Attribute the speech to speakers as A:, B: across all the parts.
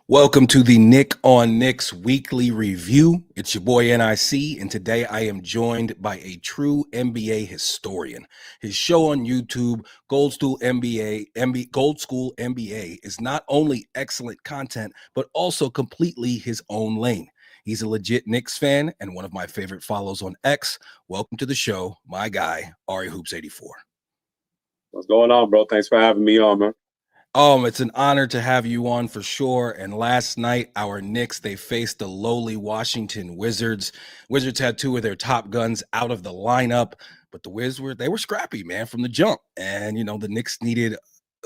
A: Welcome to the Nick on Knicks weekly review. It's your boy N.I.C, and today I am joined by a true NBA historian. His show on YouTube, Gold School NBA, is not only excellent content, but also completely his own lane. He's a legit Knicks fan and one of my favorite follows on X. Welcome to the show, my guy, Ari Hoops 84.
B: What's going on, bro? Thanks for having me on, man.
A: It's an honor to have you on for sure. And last night, our Knicks, they faced the lowly Washington Wizards. Wizards had two of their top guns out of the lineup, but the Wizards, they were scrappy, man, from the jump. And, the Knicks needed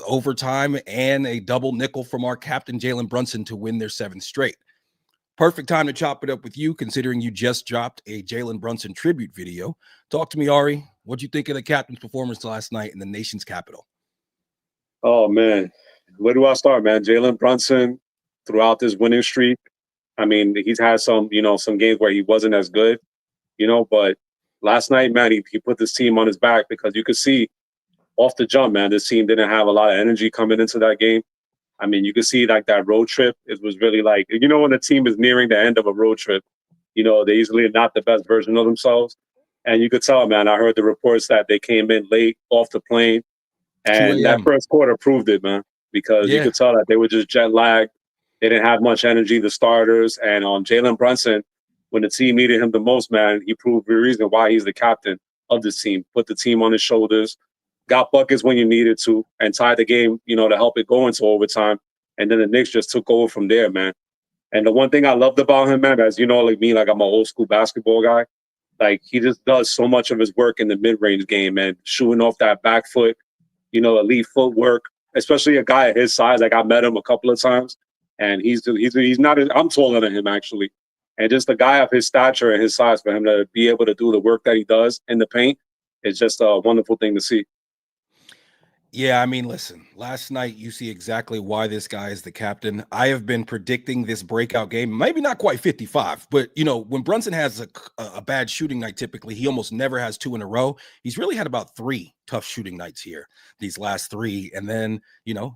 A: overtime and a double nickel from our captain, Jalen Brunson, to win their seventh straight. Perfect time to chop it up with you, considering you just dropped a Jalen Brunson tribute video. Talk to me, Ari. What'd you think of the captain's performance last night in the nation's capital?
B: Oh, man. Where do I start, man? Jalen Brunson, throughout this winning streak, I mean, he's had some games where he wasn't as good, but last night, man, he put this team on his back because you could see off the jump, man, this team didn't have a lot of energy coming into that game. I mean, you could see like that road trip. It was really like, when the team is nearing the end of a road trip, they usually are not the best version of themselves. And you could tell, man, I heard the reports that they came in late off the plane.
A: 2
B: And that
A: a.m.
B: first quarter proved it, man, because you could tell that they were just jet lagged. They didn't have much energy, the starters. And Jalen Brunson, when the team needed him the most, man, he proved the reason why he's the captain of this team. Put the team on his shoulders, got buckets when you needed to, and tied the game, to help it go into overtime. And then the Knicks just took over from there, man. And the one thing I loved about him, man, as you know, like me, like I'm an old school basketball guy. Like he just does so much of his work in the mid-range game, man, shooting off that back foot, elite footwork, especially a guy at his size. Like I met him a couple of times, and he's not. I'm taller than him actually, and just a guy of his stature and his size for him to be able to do the work that he does in the paint is just a wonderful thing to see.
A: Yeah, I mean, listen, last night you see exactly why this guy is the captain. I have been predicting this breakout game, maybe not quite 55, but when Brunson has a bad shooting night, typically he almost never has two in a row. He's really had about three tough shooting nights here, these last three. And then,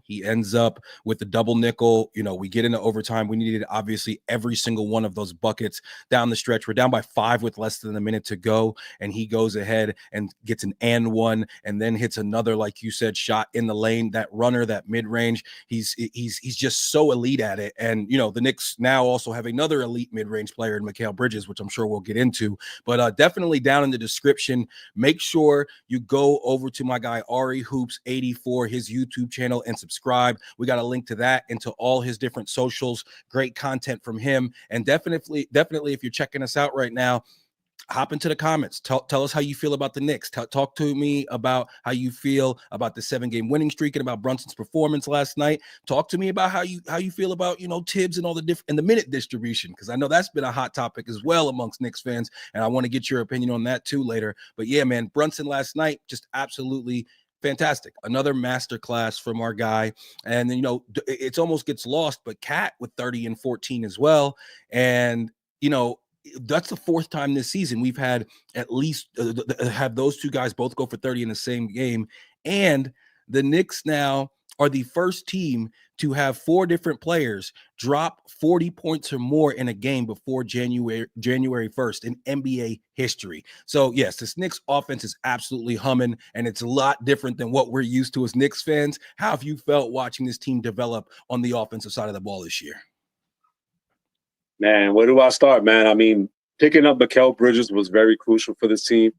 A: he ends up with the double nickel. We get into overtime. We needed obviously every single one of those buckets down the stretch. We're down by 5 with less than a minute to go. And he goes ahead and gets an and one and then hits another, like you said, shot in the lane. That runner, that mid-range, he's just so elite at it. And the Knicks now also have another elite mid-range player in Mikal Bridges, which I'm sure we'll get into. But definitely down in the description, make sure you go over to my guy Ari Hoops 84, his YouTube channel, and subscribe. We got a link to that and to all his different socials. Great content from him. And definitely if you're checking us out right now, hop into the comments. Tell us how you feel about the Knicks. Talk to me about how you feel about the 7-game winning streak and about Brunson's performance last night. Talk to me about how you feel about Tibbs and all the different and the minute distribution, because I know that's been a hot topic as well amongst Knicks fans, and I want to get your opinion on that too later. But yeah, man, Brunson last night just absolutely fantastic. Another masterclass from our guy. And then it almost gets lost, but Cat with 30 and 14 as well. And that's the fourth time this season we've had at least have those two guys both go for 30 in the same game. And the Knicks now are the first team to have 4 different players drop 40 points or more in a game before January 1st in NBA history. So yes, this Knicks offense is absolutely humming, and it's a lot different than what we're used to as Knicks fans. How have you felt watching this team develop on the offensive side of the ball this year?
B: Man, where do I start, man? I mean, picking up Mikal Bridges was very crucial for this team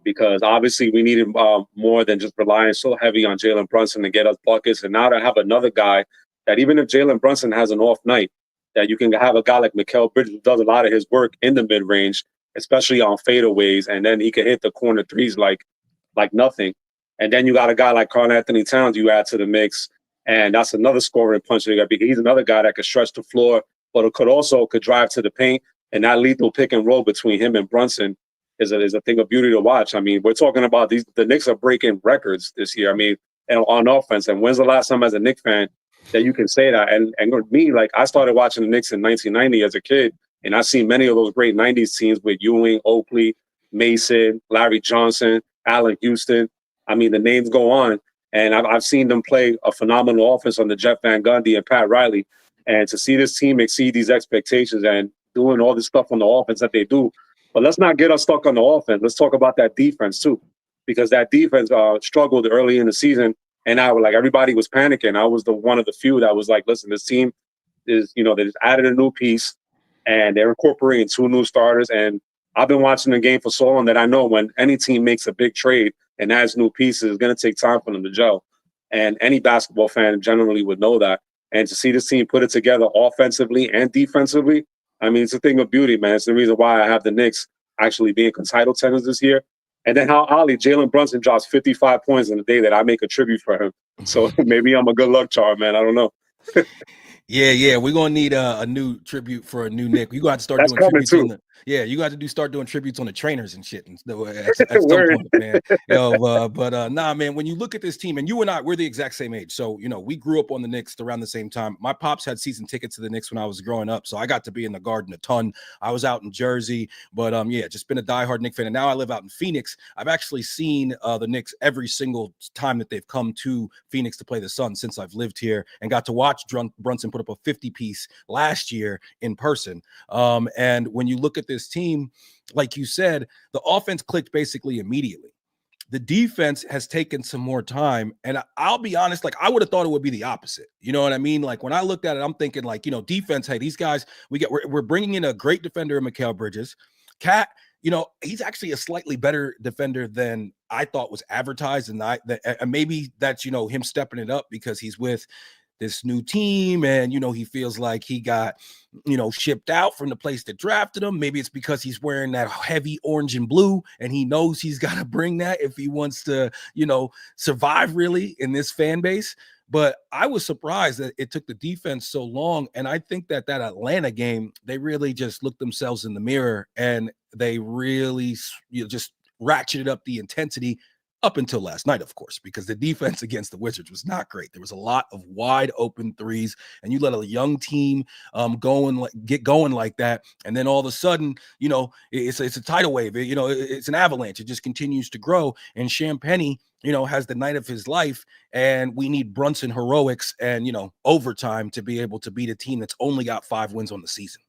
B: because obviously we needed more than just relying so heavy on Jalen Brunson to get us buckets. And now to have another guy that even if Jalen Brunson has an off night, that you can have a guy like Mikal Bridges who does a lot of his work in the mid range, especially on fadeaways, and then he can hit the corner threes like nothing. And then you got a guy like Karl Anthony Towns you add to the mix, and that's another scoring punch. He's another guy that could stretch the floor, but it could drive to the paint. And that lethal pick and roll between him and Brunson is a thing of beauty to watch. I mean, we're talking about the Knicks are breaking records this year. I mean, and on offense. And when's the last time as a Knicks fan that you can say that? And with me, like I started watching the Knicks in 1990 as a kid, and I've seen many of those great 90s teams with Ewing, Oakley, Mason, Larry Johnson, Allen Houston. I mean, the names go on. And I've seen them play a phenomenal offense under Jeff Van Gundy and Pat Riley. And to see this team exceed these expectations and doing all this stuff on the offense that they do. But let's not get us stuck on the offense. Let's talk about that defense too, because that defense struggled early in the season, and I was like everybody was panicking. I was the one of the few that was like, listen, this team is, they just added a new piece, and they're incorporating two new starters. And I've been watching the game for so long that I know when any team makes a big trade and adds new pieces, it's going to take time for them to gel. And any basketball fan generally would know that. And to see this team put it together offensively and defensively, I mean, it's a thing of beauty, man. It's the reason why I have the Knicks actually being title contenders this year. And then how Jalen Brunson drops 55 points in the day that I make a tribute for him. So maybe I'm a good luck charm, man. I don't know.
A: Yeah, we're gonna need a new tribute for a new Nick. You got to start
B: That's
A: doing
B: coming
A: tributes
B: too.
A: on the you got to start doing tributes on the trainers and shit and at some point, man. Nah, man. When you look at this team, and you and I, we're the exact same age, so we grew up on the Knicks around the same time. My pops had season tickets to the Knicks when I was growing up, so I got to be in the Garden a ton. I was out in Jersey, but just been a diehard Knicks fan, and now I live out in Phoenix. I've actually seen the Knicks every single time that they've come to Phoenix to play the Suns since I've lived here, and got to watch Brunson put up a 50-piece last year in person. And when you look at this team, like you said, the offense clicked basically immediately. The defense has taken some more time. And I'll be honest, like I would have thought it would be the opposite. You know what I mean? Like when I looked at it, I'm thinking like, defense, hey, these guys, we're bringing in a great defender in Mikal Bridges. Cat, he's actually a slightly better defender than I thought was advertised. And maybe that's, him stepping it up because he's with this new team and he feels like he got shipped out from the place that drafted him. Maybe it's because he's wearing that heavy orange and blue and he knows he's got to bring that if he wants to survive really in this fan base. But I was surprised that it took the defense so long. And I think that Atlanta game, they really just looked themselves in the mirror and they really just ratcheted up the intensity up until last night, of course, because the defense against the Wizards was not great. There was a lot of wide open threes, and you let a young team get going like that, and then all of a sudden, it's a tidal wave. It's an avalanche. It just continues to grow. And Champagnie, has the night of his life, and we need Brunson heroics and overtime to be able to beat a team that's only got 5 wins on the season.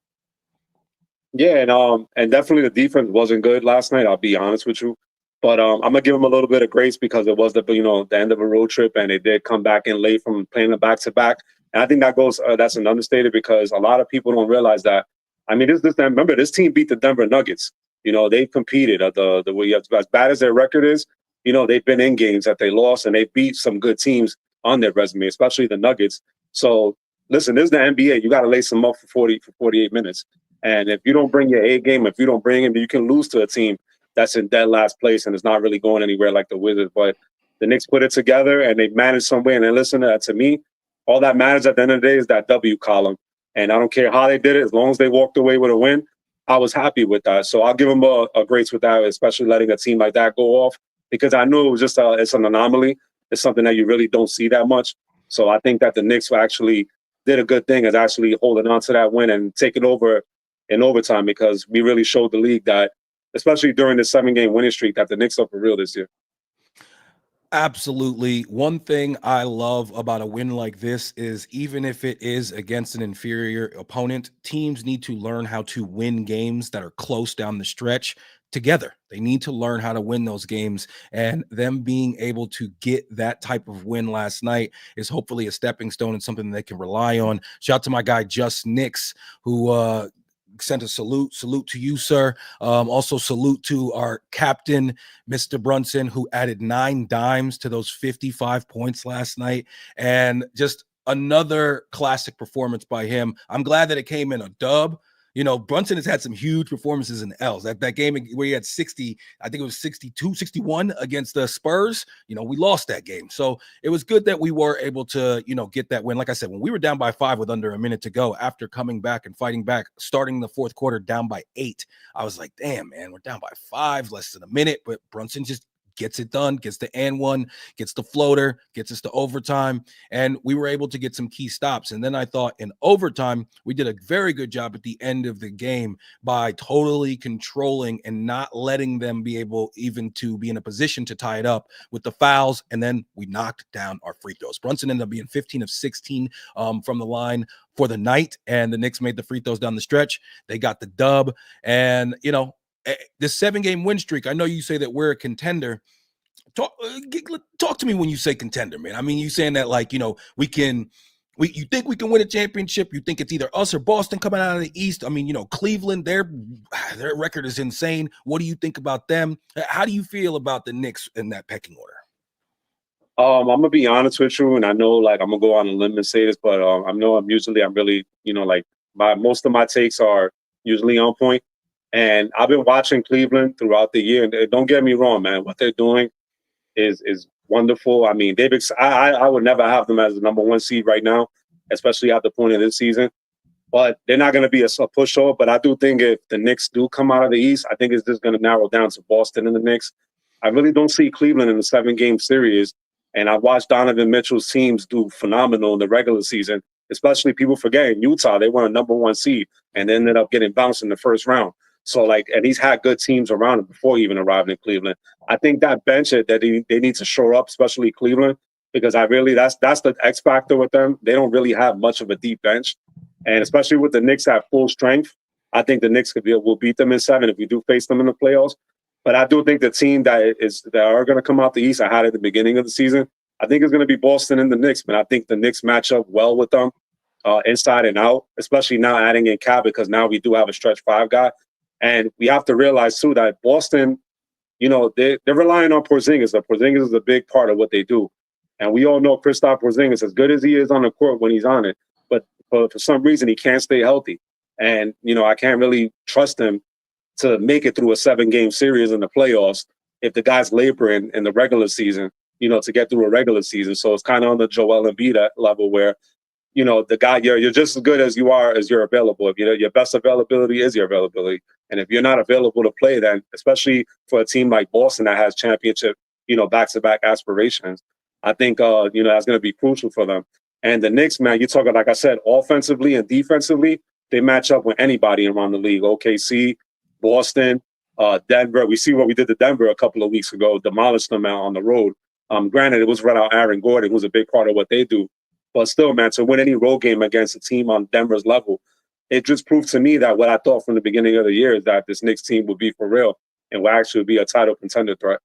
B: Yeah, and definitely the defense wasn't good last night. I'll be honest with you. But I'm gonna give them a little bit of grace because it was the end of a road trip, and they did come back in late from playing a back to back. And I think that's an understated because a lot of people don't realize that. I mean, remember this team beat the Denver Nuggets. They've competed at the way as bad as their record is. They've been in games that they lost, and they beat some good teams on their resume, especially the Nuggets. So listen, this is the NBA. You got to lace them up for 48 minutes. And if you don't bring your A game, if you don't bring him, you can lose to a team that's in dead last place and it's not really going anywhere like the Wizards. But the Knicks put it together and they managed some way. And then listen, to me, all that matters at the end of the day is that W column. And I don't care how they did it, as long as they walked away with a win, I was happy with that. So I'll give them a grace with that, especially letting a team like that go off, because I knew it was just it's an anomaly. It's something that you really don't see that much. So I think that the Knicks actually did a good thing as actually holding on to that win and taking over in overtime, because we really showed the league that, especially during the 7-game winning streak, that the Knicks are for real this year.
A: Absolutely. One thing I love about a win like this is even if it is against an inferior opponent, teams need to learn how to win games that are close down the stretch together. They need to learn how to win those games, and them being able to get that type of win last night is hopefully a stepping stone and something they can rely on. Shout out to my guy, Just Knicks, who sent a salute to you, sir. Also salute to our captain, Mr. Brunson, who added 9 dimes to those 55 points last night, and just another classic performance by him. I'm glad that it came in a dub. Brunson has had some huge performances in L's. That game where he had 60, I think it was 62, 61 against the Spurs, we lost that game. So it was good that we were able to, get that win. Like I said, when we were down by 5 with under a minute to go, after coming back and fighting back, starting the fourth quarter down by 8, I was like, damn, man, we're down by 5, less than a minute. But Brunson just gets it done, gets the and one, gets the floater, gets us to overtime, and we were able to get some key stops. And then I thought in overtime, we did a very good job at the end of the game by totally controlling and not letting them be able even to be in a position to tie it up with the fouls. And then we knocked down our free throws. Brunson ended up being 15 of 16 from the line for the night, and the Knicks made the free throws down the stretch. They got the dub. And, you know, this 7-game win streak, I know you say that we're a contender. Talk to me when you say contender, man. I mean, you saying that like, you know, you think we can win a championship? You think it's either us or Boston coming out of the East? I mean, you know, Cleveland, their record is insane. What do you think about them? How do you feel about the Knicks in that pecking order?
B: I'm gonna be honest with you, and I know like I'm gonna go on a limb and say this, but I know I'm really, you know, like most of my takes are usually on point. And I've been watching Cleveland throughout the year, and don't get me wrong, man. What they're doing is wonderful. I mean, I would never have them as the number one seed right now, especially at the point of this season. But they're not going to be a pushover. But I do think if the Knicks do come out of the East, I think it's just going to narrow down to Boston and the Knicks. I really don't see Cleveland in a 7-game series. And I've watched Donovan Mitchell's teams do phenomenal in the regular season, especially people forgetting Utah. They were a number one seed and they ended up getting bounced in the first round. So, like, and he's had good teams around him before he even arrived in Cleveland. I think that bench that they need to shore up, especially Cleveland, because that's the X factor with them. They don't really have much of a deep bench. And especially with the Knicks at full strength, I think the Knicks will beat them in 7 if we do face them in the playoffs. But I do think the team that are going to come out the East, I had at the beginning of the season, I think it's going to be Boston and the Knicks. But I think the Knicks match up well with them inside and out, especially now adding in Cat, because now we do have a stretch 5 guy. And we have to realize, too, that Boston, you know, they're relying on Porzingis. Porzingis is a big part of what they do. And we all know Kristaps Porzingis, as good as he is on the court when he's on it, but for some reason he can't stay healthy. And, you know, I can't really trust him to make it through a 7-game series in the playoffs if the guy's laboring in the regular season, you know, to get through a regular season. So it's kind of on the Joel Embiid level where, you know, the guy, you're just as good as you are as you're available. If your best availability is your availability. And if you're not available to play, then especially for a team like Boston that has championship, you know, back-to-back aspirations, I think, you know, that's going to be crucial for them. And the Knicks, man, you're talking, like I said, offensively and defensively, they match up with anybody around the league. OKC, Boston, Denver. We see what we did to Denver a couple of weeks ago, demolished them out on the road. Granted, it was without Aaron Gordon, who's a big part of what they do. But still, man, to win any road game against a team on Denver's level, it just proved to me that what I thought from the beginning of the year is that this Knicks team would be for real and will actually be a title contender threat.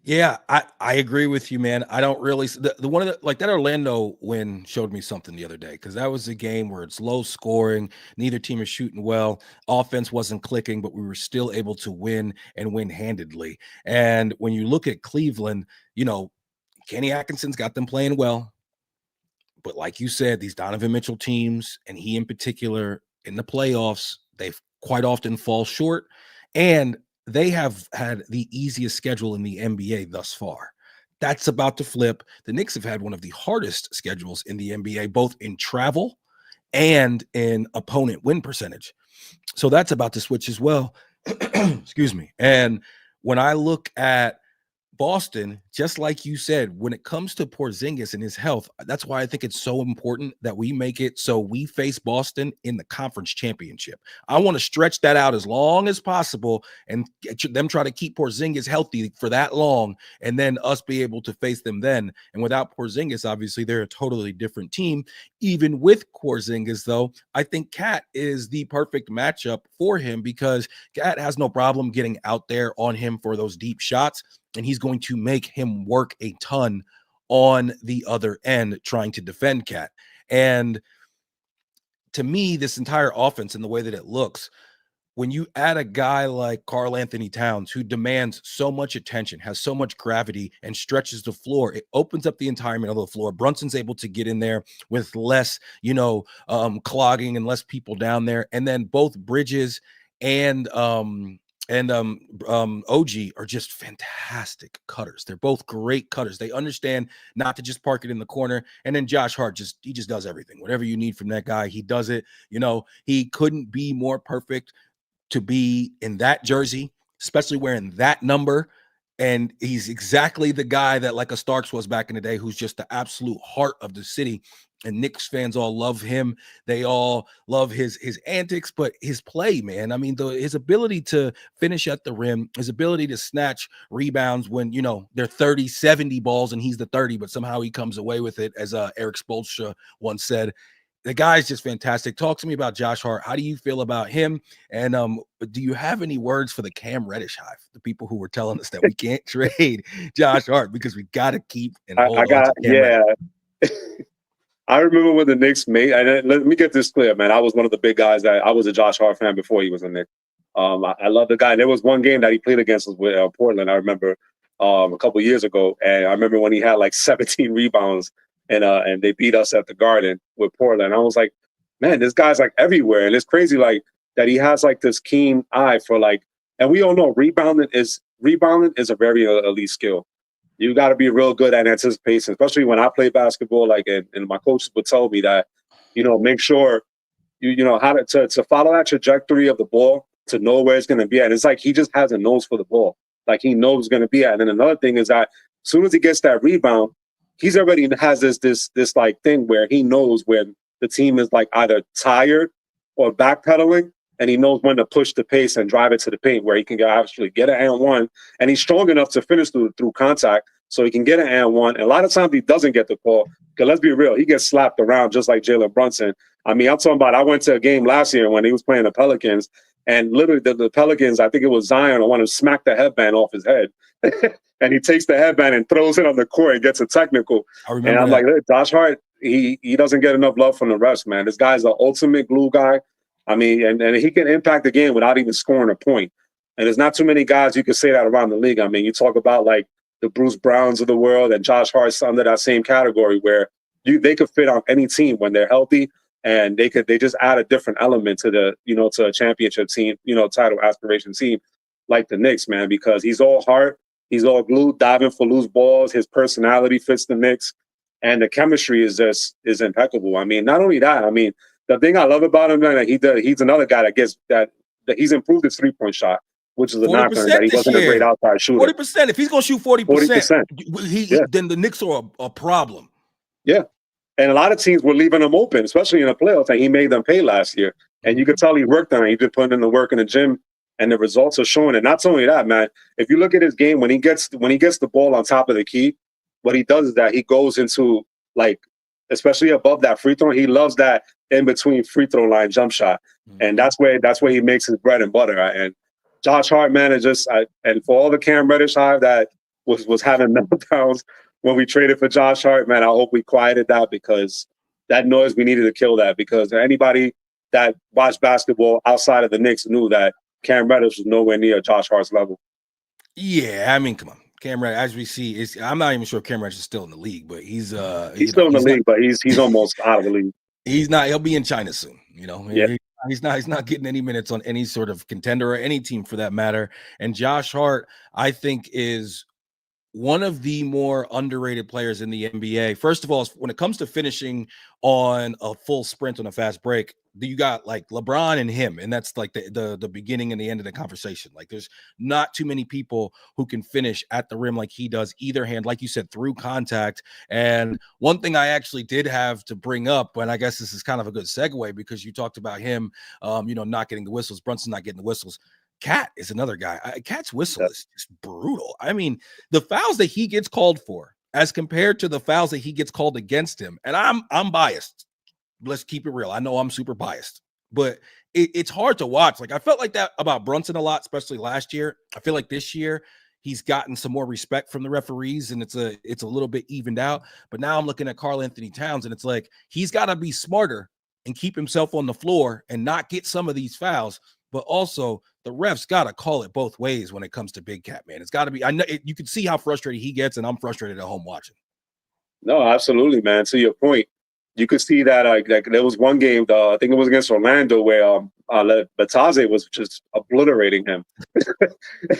A: Yeah, I agree with you, man. I don't really the one of the like that Orlando win showed me something the other day because that was a game where it's low scoring, neither team is shooting well, offense wasn't clicking, but we were still able to win and win handedly. And when you look at Cleveland, you know, Kenny Atkinson's got them playing well, but like you said, these Donovan Mitchell teams, and he in particular in the playoffs, they quite often fall short. And they have had the easiest schedule in the NBA thus far. That's about to flip. The Knicks have had one of the hardest schedules in the NBA, both in travel and in opponent win percentage. So that's about to switch as well. Excuse me. And when I look at Boston, just like you said, when it comes to Porzingis and his health, that's why I think it's so important that we make it so we face Boston in the conference championship. I want to stretch that out as long as possible and get them try to keep Porzingis healthy for that long, and then us be able to face them then. And without Porzingis, obviously, they're a totally different team. Even with Porzingis, though, I think Cat is the perfect matchup for him because Cat has no problem getting out there on him for those deep shots. And he's going to make him work a ton on the other end trying to defend Cat. And to me, this entire offense and the way that it looks, when you add a guy like Karl Anthony Towns, who demands so much attention, has so much gravity, and stretches the floor, it opens up the entire middle of the floor. Brunson's able to get in there with less, clogging and less people down there. And then both Bridges and OG are just fantastic cutters. They're both great cutters. They understand not to just park it in the corner. And then Josh Hart he just does everything. Whatever you need from that guy, he does it. He couldn't be more perfect to be in that jersey, especially wearing that number. And he's exactly the guy that like a Starks was back in the day, who's just the absolute heart of the city. And Knicks fans all love him. They all love his antics, but his play, man. I mean, his ability to finish at the rim, his ability to snatch rebounds when, you know, they're 30, 70 balls and he's the 30, but somehow he comes away with it, as Eric Spoelstra once said. The guy's just fantastic. Talk to me about Josh Hart. How do you feel about him? And do you have any words for the Cam Reddish hive, the people who were telling us that we can't trade Josh Hart because we got to keep and
B: I
A: hold on to
B: got
A: Cam Reddish?
B: I remember when the Knicks made, and let me get this clear, man. I was one of the big guys that I was a Josh Hart fan before he was a Knick. I love the guy. There was one game that he played against us with Portland. I remember a couple years ago, and I remember when he had like 17 rebounds, and they beat us at the Garden with Portland. I was like, man, this guy's like everywhere, and it's crazy like that he has like this keen eye for like, and we all know rebounding is a very elite skill. You got to be real good at anticipation, especially when I play basketball. Like, and my coaches would tell me that, make sure you know how to follow that trajectory of the ball to know where it's going to be at. And it's like he just has a nose for the ball, like he knows it's going to be at. And then another thing is that as soon as he gets that rebound, he's already has this like thing where he knows when the team is like either tired or backpedaling, and he knows when to push the pace and drive it to the paint where he can actually get an and one. And he's strong enough to finish through contact, so he can get an and one. And a lot of times he doesn't get the call because let's be real, he gets slapped around just like Jalen Brunson. I mean, I'm talking about I went to a game last year when he was playing the Pelicans, and literally the Pelicans, I think it was Zion, I want to smack the headband off his head. And he takes the headband and throws it on the court and gets a technical.
A: I
B: And
A: remember
B: I'm
A: that.
B: like, Josh Hart, he doesn't get enough love from the refs, man. This guy's the ultimate glue guy. I mean, and he can impact the game without even scoring a point. And there's not too many guys you can say that around the league. I mean, you talk about like the Bruce Browns of the world, and Josh Hart's under that same category where they could fit on any team when they're healthy, and they just add a different element to to a championship team, title aspiration team like the Knicks, man, because he's all heart, he's all glue, diving for loose balls. His personality fits the Knicks, and the chemistry is impeccable. I mean, not only that, I mean, the thing I love about him, man, that he's another guy that he's improved his 3-point shot, which is a knock on him, that
A: 40%
B: he
A: this
B: wasn't a great
A: year.
B: outside shooter.
A: 40%. If he's gonna shoot 40%,
B: 40%. Yeah.
A: then the Knicks are a problem.
B: Yeah. And a lot of teams were leaving him open, especially in the playoffs, and he made them pay last year. And you could tell he worked on it. He been putting in the work in the gym, and the results are showing it. Not only that, man, if you look at his game, when he gets the ball on top of the key, what he does is that he goes into like, especially above that free throw, he loves that in between free throw line jump shot. And that's where he makes his bread and butter. And Josh Hart, man, is just and for all the Cam Reddish hive that was having meltdowns when we traded for Josh Hart, man, I hope we quieted that, because that noise, we needed to kill that, because anybody that watched basketball outside of the Knicks knew that Cam Reddish was nowhere near Josh Hart's level.
A: Yeah, I mean, come on. Cam Reddish, as we see, I'm not even sure Cam Reddish is still in the league, but he's
B: still in the league, but he's almost out of the league.
A: He's not. He'll be in China soon.
B: Yeah.
A: He's not getting any minutes on any sort of contender or any team for that matter. And Josh Hart, I think, is one of the more underrated players in the NBA. First of all, when it comes to finishing on a full sprint on a fast break, you got like LeBron and him, and that's like the beginning and the end of the conversation. Like, there's not too many people who can finish at the rim like he does, either hand, like you said, through contact. And one thing I actually did have to bring up, and I guess this is kind of a good segue, because you talked about him, not getting the whistles, Brunson not getting the whistles. Cat is another guy. Cat's whistle is just brutal. I mean, the fouls that he gets called for as compared to the fouls that he gets called against him. And I'm biased. Let's keep it real. I know I'm super biased, but it's hard to watch. Like, I felt like that about Brunson a lot, especially last year. I feel like this year he's gotten some more respect from the referees, and it's a little bit evened out. But now I'm looking at Karl Anthony Towns, and it's like he's got to be smarter and keep himself on the floor and not get some of these fouls. But also, the refs got to call it both ways when it comes to Big Cat, man. It's got to be. I know you can see how frustrated he gets, and I'm frustrated at home watching.
B: No, absolutely, man. To your point, you could see that like there was one game, I think it was against Orlando, where Bataze was just obliterating him.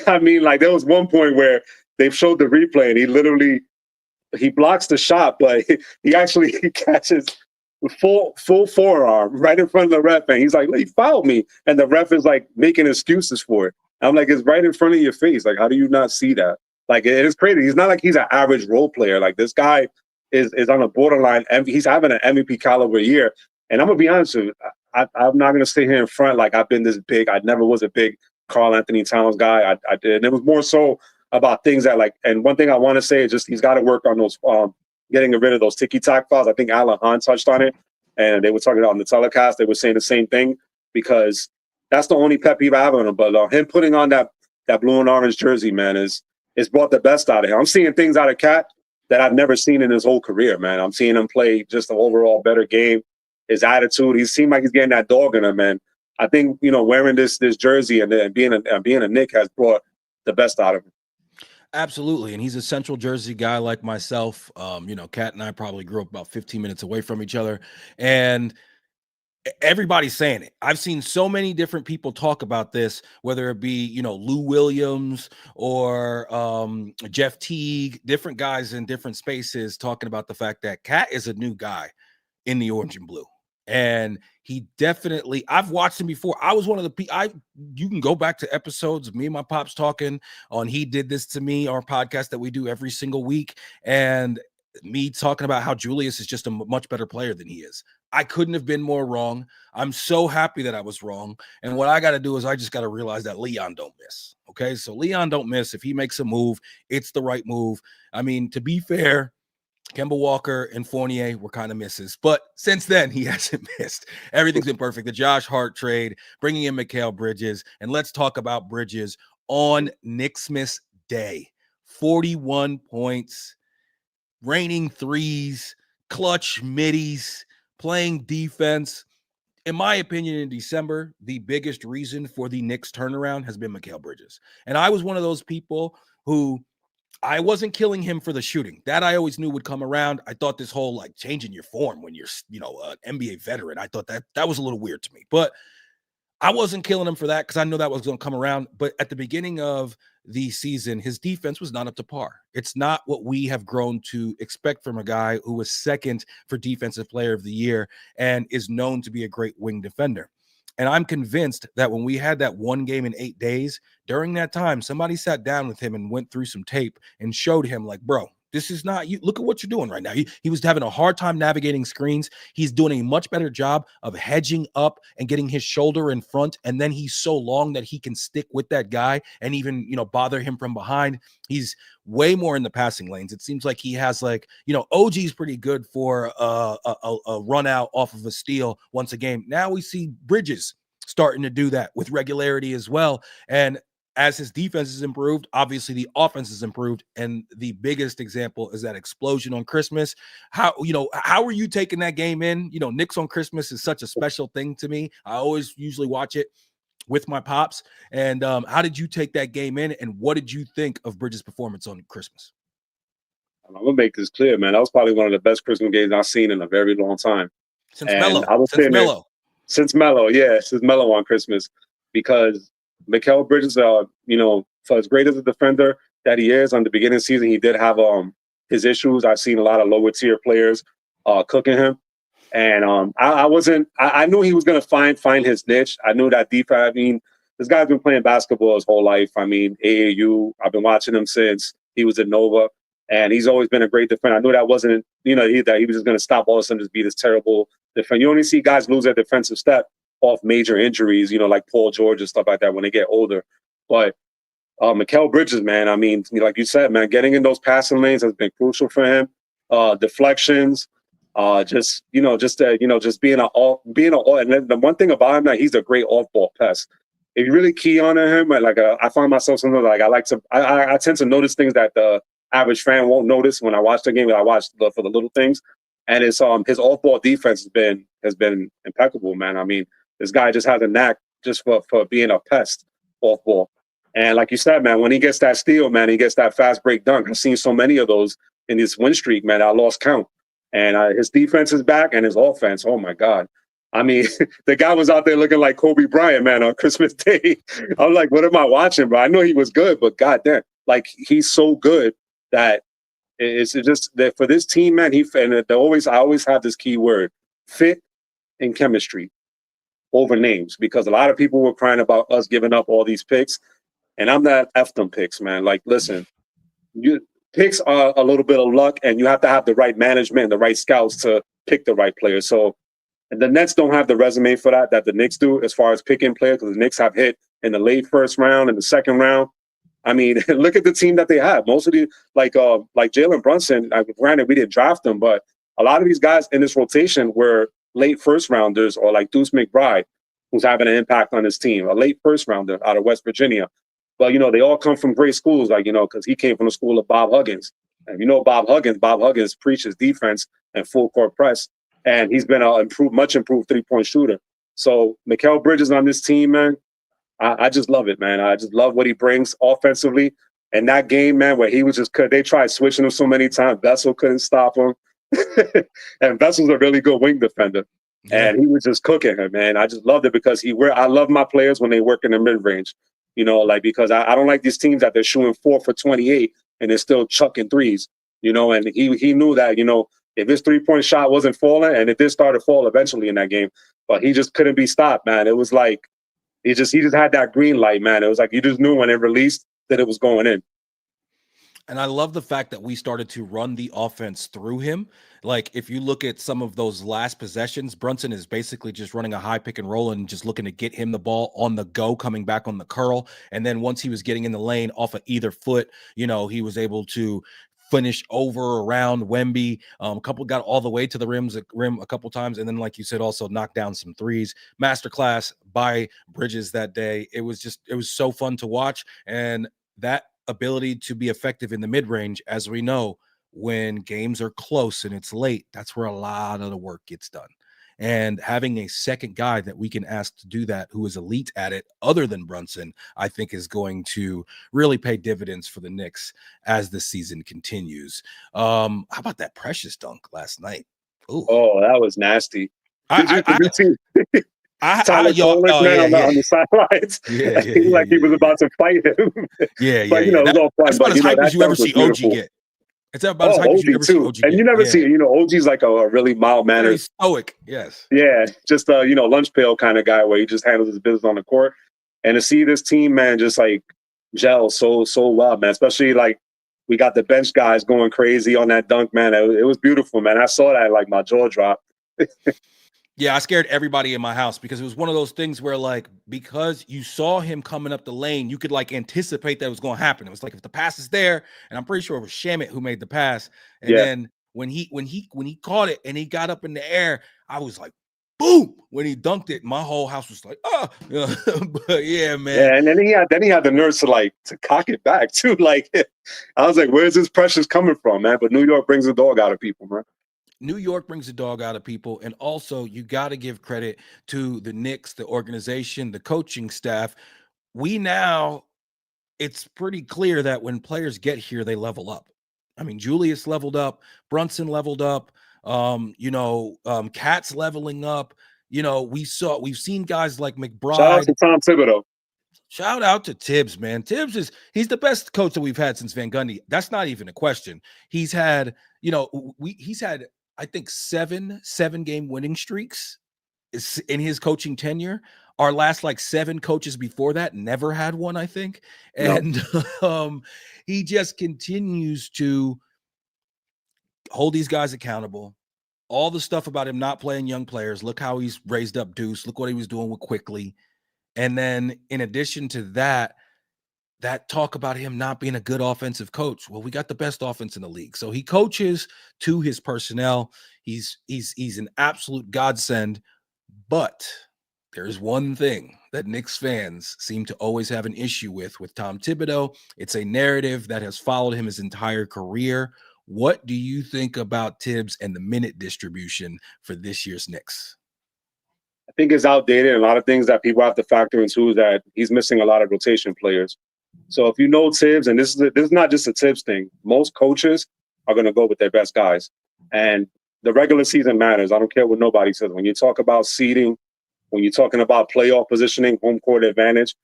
B: I mean, like, there was one point where they showed the replay, and he blocks the shot, but he actually catches full forearm right in front of the ref, and he's like, he fouled me, and the ref is like making excuses for it. I'm like, it's right in front of your face. Like, how do you not see that? Like it is crazy. He's not like he's an average role player. Like this guy is on a borderline. He's having an MVP caliber year. And I'm gonna be honest with you, I'm not gonna sit here in front like I've been this big. I never was a big Carl Anthony Towns guy. I did. And it was more so about things that like. And one thing I want to say is just he's got to work on those getting rid of those ticky tack fouls. I think Alan Hahn touched on it, and they were talking about on the telecast. They were saying the same thing because that's the only pet peeve I have on him. But him putting on that blue and orange jersey, man, is brought the best out of him. I'm seeing things out of Cat that I've never seen in his whole career, man. I'm seeing him play just an overall better game. His attitude, he seemed like he's getting that dog in him, man. I think wearing this jersey and being a Knick has brought the best out of him.
A: Absolutely. And he's a central Jersey guy like myself. Kat and I probably grew up about 15 minutes away from each other. And everybody's saying it. I've seen so many different people talk about this, whether it be, Lou Williams or Jeff Teague, different guys in different spaces talking about the fact that Kat is a new guy in the orange and blue. And he definitely, I've watched him before. I was one of the people, you can go back to episodes of me and my pops talking on He Did This to Me, our podcast that we do every single week. And me talking about how Julius is just a much better player than he is. I couldn't have been more wrong. I'm so happy that I was wrong. And what I got to do is I just got to realize that Leon don't miss. Okay. So Leon don't miss. If he makes a move, it's the right move. I mean, to be fair, Kemba Walker and Fournier were kind of misses, but since then he hasn't missed. Everything's been perfect. The Josh Hart trade, bringing in Mikal Bridges, and let's talk about Bridges on Knicksmas Day. 41 points, raining threes, clutch middies, playing defense. In my opinion, in December, the biggest reason for the Knicks turnaround has been Mikal Bridges. And I was one of those people who I wasn't killing him for the shooting. That I always knew would come around. I thought this whole like changing your form when you're, an NBA veteran, I thought that was a little weird to me. But I wasn't killing him for that because I knew that was going to come around. But at the beginning of the season, his defense was not up to par. It's not what we have grown to expect from a guy who was second for Defensive Player of the Year and is known to be a great wing defender. And I'm convinced that when we had that one game in 8 days, during that time, somebody sat down with him and went through some tape and showed him like, bro, this is not you. Look at what you're doing right now. He was having a hard time navigating screens. He's doing a much better job of hedging up and getting his shoulder in front. And then he's so long that he can stick with that guy and even, bother him from behind. He's way more in the passing lanes. It seems like he has OG's pretty good for a run out off of a steal once a game. Now we see Bridges starting to do that with regularity as well. And as his defense has improved, obviously the offense has improved. And the biggest example is that explosion on Christmas. How are you taking that game in? Knicks on Christmas is such a special thing to me. I always usually watch it with my pops. And how did you take that game in? And what did you think of Bridges' performance on Christmas?
B: I'm going to make this clear, man. That was probably one of the best Christmas games I've seen in a very long time.
A: Since Melo. Since
B: Melo on Christmas, because Mikal Bridges, for as great as a defender that he is, on the beginning of the season, he did have his issues. I've seen a lot of lower tier players cooking him. And I knew he was going to find his niche. I knew that defense. I mean, this guy's been playing basketball his whole life. I mean, AAU, I've been watching him since he was at Nova. And he's always been a great defender. I knew that wasn't, that he was just going to stop all of a sudden just be this terrible defender. You only see guys lose their defensive step off major injuries, like Paul George and stuff like that when they get older. But Mikal Bridges, man, I mean, like you said, man, getting in those passing lanes has been crucial for him. Deflections, just being an all. And then the one thing about him that he's a great off-ball pest. If you really key on him, I find myself sometimes I tend to notice things that the average fan won't notice when I watch the game. I watch for the little things, and it's his off-ball defense has been impeccable, man. I mean, this guy just has a knack just for being a pest off ball. And like you said, man, when he gets that steal, man, he gets that fast break dunk. I've seen so many of those in this win streak, man. I lost count. And his defense is back, and his offense, oh my God. I mean, the guy was out there looking like Kobe Bryant, man, on Christmas Day. I was like, what am I watching, bro? I know he was good, but goddamn, like he's so good that it's just that for this team, man. I always have this key word: fit and chemistry over names, because a lot of people were crying about us giving up all these picks, and I'm not F them picks, man. Like, listen, Picks are a little bit of luck, and you have to have the right management and the right scouts to pick the right players. So and the Nets don't have the resume for that the Knicks do as far as picking players, because the Knicks have hit in the late first round and the second round. I mean, look at the team that they have. Most of the like Jalen Brunson. Granted, we didn't draft him, but a lot of these guys in this rotation were late first rounders, or like Deuce McBride, who's having an impact on his team, a late first rounder out of West Virginia. But they all come from great schools, like because he came from the school of Bob Huggins. And Bob Huggins preaches defense and full court press, and he's been a much improved 3-point shooter. So Mikal Bridges on this team, man, I just love it, man. I just love what he brings offensively. And that game, man, where he was they tried switching him so many times, Vessel couldn't stop him. And Vessel's a really good wing defender. Yeah. And he was just cooking him, man. I just loved it because I love my players when they work in the mid range. Because I don't like these teams that they're shooting 4 for 28 and they're still chucking threes. And he knew that, if his 3-point shot wasn't falling, and it did start to fall eventually in that game, but he just couldn't be stopped, man. It was like he just had that green light, man. It was like you just knew when it released that it was going in.
A: And I love the fact that we started to run the offense through him. Like, if you look at some of those last possessions, Brunson is basically just running a high pick and roll and just looking to get him the ball on the go, coming back on the curl. And then once he was getting in the lane off of either foot, he was able to finish over around Wemby. Got all the way to the rim a couple times. And then, like you said, also knocked down some threes. Masterclass by Bridges that day. It was so fun to watch. And that ability to be effective in the mid-range, as we know, when games are close and it's late, that's where a lot of the work gets done. And having a second guy that we can ask to do that, who is elite at it, other than Brunson, I think is going to really pay dividends for the Knicks as the season continues. How about that Precious dunk last night?
B: Ooh. Oh, that was nasty. Tyler Solis, man, on the sidelines. He was about to fight him. But it was all fun.
A: That's about as hype as you ever see OG get. It's about as hype as you ever see OG get.
B: And you never see it. OG's like a really mild-mannered,
A: stoic. Yes.
B: Yeah, just a lunch pail kind of guy where he just handles his business on the court. And to see this team, man, just like gel so well, man. Especially like we got the bench guys going crazy on that dunk, man. It was beautiful, man. I saw that, like my jaw dropped.
A: Yeah, I scared everybody in my house because it was one of those things where, like, because you saw him coming up the lane, you could like anticipate that it was going to happen. It was like, if the pass is there, and I'm pretty sure it was Shamit who made the pass, and then when he caught it and he got up in the air, I was like, boom! When he dunked it, my whole house was like, oh, but yeah, man.
B: Yeah, and then he had the nerve to cock it back too. Like, I was like, where's this Precious coming from, man? But New York brings the dog out of people, man.
A: New York brings the dog out of people. And also, you got to give credit to the Knicks, the organization, the coaching staff. It's pretty clear that when players get here, they level up. I mean, Julius leveled up, Brunson leveled up, Cat's leveling up. We've seen guys like McBride.
B: Shout out to Tom Thibodeau.
A: Shout out to Tibbs, man. He's the best coach that we've had since Van Gundy. That's not even a question. He's had, I think seven-game winning streaks in his coaching tenure. Our last 7 coaches before that never had one, I think. And he just continues to hold these guys accountable. All the stuff about him not playing young players. Look how he's raised up Deuce. Look what he was doing with Quickly. And then in addition to that talk about him not being a good offensive coach. Well, we got the best offense in the league. So he coaches to his personnel. He's an absolute godsend. But there's one thing that Knicks fans seem to always have an issue with Tom Thibodeau. It's a narrative that has followed him his entire career. What do you think about Tibbs and the minute distribution for this year's Knicks?
B: I think it's outdated. A lot of things that people have to factor into is that he's missing a lot of rotation players. So if you know Tibbs, and this is not just a Tibbs thing, most coaches are going to go with their best guys. And the regular season matters. I don't care what nobody says. When you talk about seeding, when you're talking about playoff positioning, home court advantage,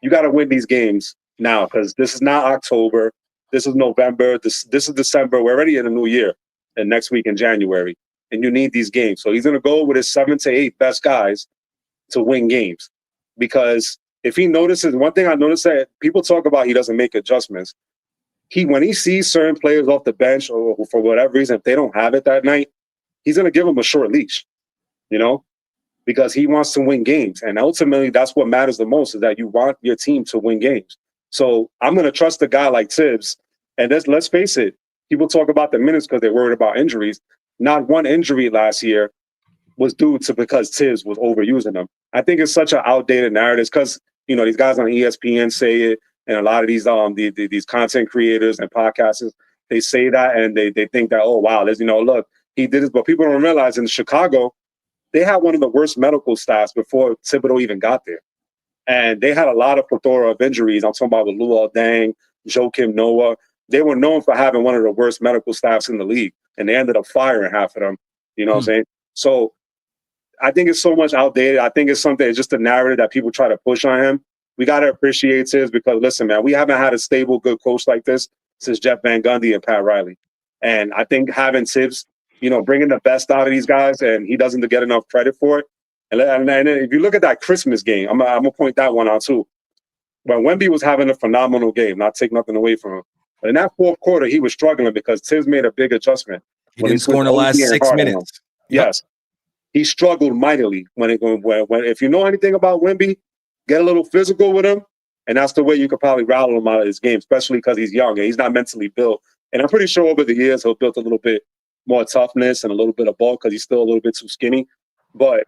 B: you got to win these games now, because this is not October. This is November. This is December. We're already in a new year, and next week in January. And you need these games. So he's going to go with his 7 to 8 best guys to win games. Because if he notices, one thing I noticed that people talk about, he doesn't make adjustments. when he sees certain players off the bench or for whatever reason, if they don't have it that night, he's going to give them a short leash, you know, because he wants to win games. And ultimately, that's what matters the most, is that you want your team to win games. So I'm going to trust a guy like Tibbs. And let's face it, people talk about the minutes because they're worried about injuries. Not one injury last year was due to because Tibbs was overusing them. I think it's such an outdated narrative because, you know, these guys on ESPN say it, and a lot of these content creators and podcasters, they say that and they think that, oh wow, there's, you know, look, he did this, but people don't realize in Chicago, they had one of the worst medical staffs before Thibodeau even got there. And they had a lot of plethora of injuries. I'm talking about with Luol Deng, Joakim Noah. They were known for having one of the worst medical staffs in the league. And they ended up firing half of them. You know what I'm saying? So I think it's so much outdated. I think it's something, it's just a narrative that people try to push on him. We got to appreciate Tibbs because, listen, man, we haven't had a stable, good coach like this since Jeff Van Gundy and Pat Riley. And I think having Tibbs, you know, bringing the best out of these guys, and he doesn't get enough credit for it. And if you look at that Christmas game, I'm going to point that one out too. When Wemby was having a phenomenal game, not take nothing away from him. But in that fourth quarter, he was struggling because Tibbs made a big adjustment.
A: He didn't score in the last 6 minutes.
B: Yep. Yes. He struggled mightily when if you know anything about Wemby, get a little physical with him, and that's the way you could probably rattle him out of his game, especially because he's young and he's not mentally built. And I'm pretty sure over the years he'll build a little bit more toughness and a little bit of bulk because he's still a little bit too skinny. But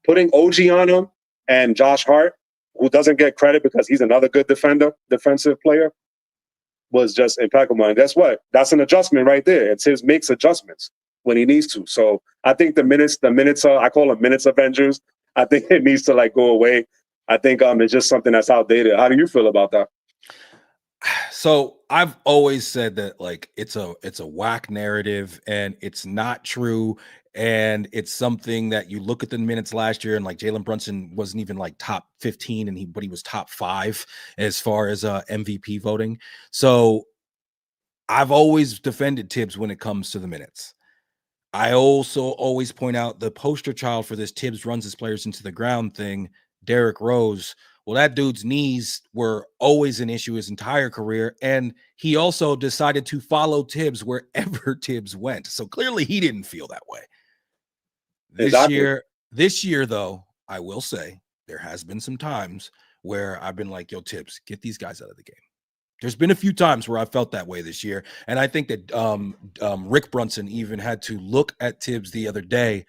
B: putting OG on him and Josh Hart, who doesn't get credit because he's another good defensive player, was just impeccable. And guess what? That's an adjustment right there. It's his makes adjustments when he needs to. So I think the minutes I call them minutes Avengers. I think it needs to like go away. I think it's just something that's outdated. How do you feel about that?
A: So I've always said that like it's a whack narrative and it's not true. And it's something that you look at the minutes last year and like Jalen Brunson wasn't even like top 15 but he was top 5 as far as MVP voting. So I've always defended Tibbs when it comes to the minutes. I also always point out the poster child for this Tibbs runs his players into the ground thing, Derrick Rose. Well, that dude's knees were always an issue his entire career. And he also decided to follow Tibbs wherever Tibbs went. So clearly he didn't feel that way. This year, though, I will say there has been some times where I've been like, yo, Tibbs, get these guys out of the game. There's been a few times where I felt that way this year. And I think that Rick Brunson even had to look at Tibbs the other day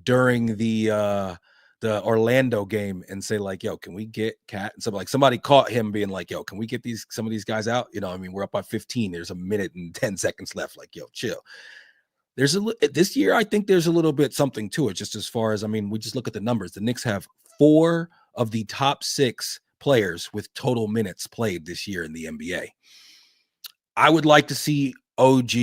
A: during the Orlando game and say like, yo, can we get Cat? And somebody caught him being like, yo, can we get some of these guys out? You know, I mean, we're up by 15. There's a minute and 10 seconds left. Like, yo, chill. This year, I think there's a little bit something to it, just as far as, I mean, we just look at the numbers. The Knicks have 4 of the top 6 players with total minutes played this year in the NBA. I would like to see OG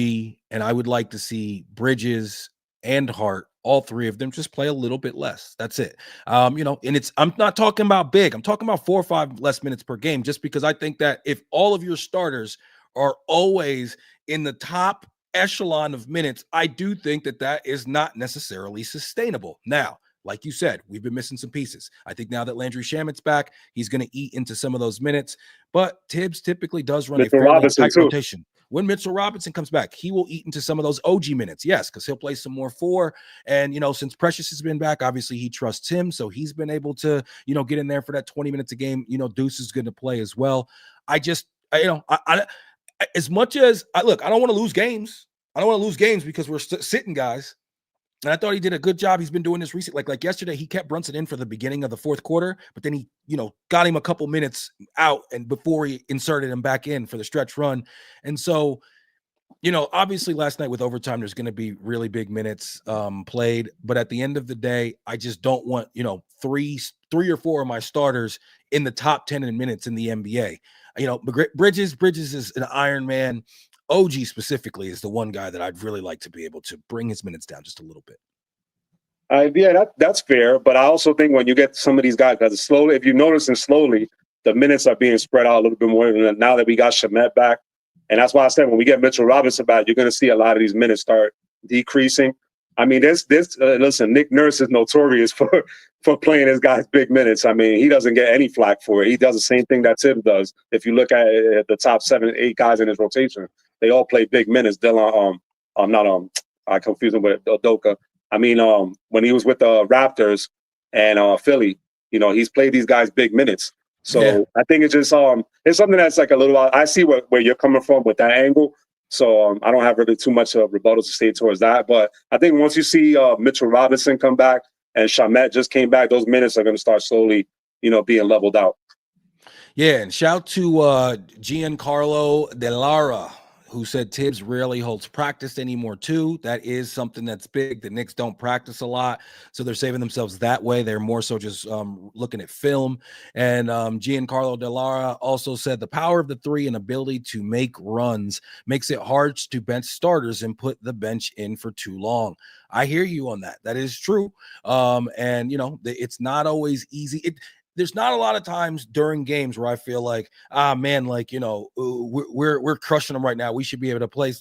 A: and I would like to see Bridges and Hart, all 3 of them, just play a little bit less. That's it. You know, and I'm not talking about big. I'm talking about 4 or 5 less minutes per game, just because I think that if all of your starters are always in the top echelon of minutes, I do think that is not necessarily sustainable. Now, like you said, we've been missing some pieces. I think now that Landry Shamit's back, he's going to eat into some of those minutes. But Tibbs typically does run
B: Mitchell
A: a fairly
B: Robinson
A: tight
B: too.
A: rotation. When Mitchell Robinson comes back, he will eat into some of those OG minutes. Yes, because he'll play some more 4. And, you know, since Precious has been back, obviously he trusts him. So he's been able to, you know, get in there for that 20 minutes a game. You know, Deuce is going to play as well. As much as I don't want to lose games. I don't want to lose games because we're sitting guys. And I thought he did a good job. He's been doing this recently. Like yesterday, he kept Brunson in for the beginning of the 4th quarter, but then he, you know, got him a couple minutes out and before he inserted him back in for the stretch run. And so, you know, obviously last night with overtime, there's going to be really big minutes played. But at the end of the day, I just don't want, you know, three or 4 of my starters in the top 10 in minutes in the NBA. You know, Bridges is an Iron Man. OG specifically is the one guy that I'd really like to be able to bring his minutes down just a little bit.
B: Yeah, that's fair. But I also think when you get some of these guys, because slowly, if you notice, slowly, the minutes are being spread out a little bit more. And now that we got Shamet back, and that's why I said when we get Mitchell Robinson back, you're going to see a lot of these minutes start decreasing. I mean, listen, Nick Nurse is notorious for for playing his guys big minutes. I mean, he doesn't get any flack for it. He does the same thing that Tibbs does. If you look at the top 7, 8 guys in his rotation, they all play big minutes. Dylan, not I confuse him with Udoka. I mean, when he was with the Raptors and Philly, he's played these guys big minutes.
A: Yeah.
B: So I think it's just it's something that's like a little. I see where you're coming from with that angle. So I don't have really too much rebuttal to say towards that. But I think once you see Mitchell Robinson come back and Shamet just came back, those minutes are going to start slowly, being leveled out.
A: Yeah, and shout to Giancarlo De Lara, who said Tibbs rarely holds practice anymore too. That is something that's big. The Knicks don't practice a lot, so they're saving themselves that way. They're more so just looking at film. And Giancarlo De Lara also said the power of the three and ability to make runs makes it hard to bench starters and put the bench in for too long. I hear you on that. That is true. And it's not always easy. There's not a lot of times during games where I feel like, man, like, we're crushing them right now. We should be able to play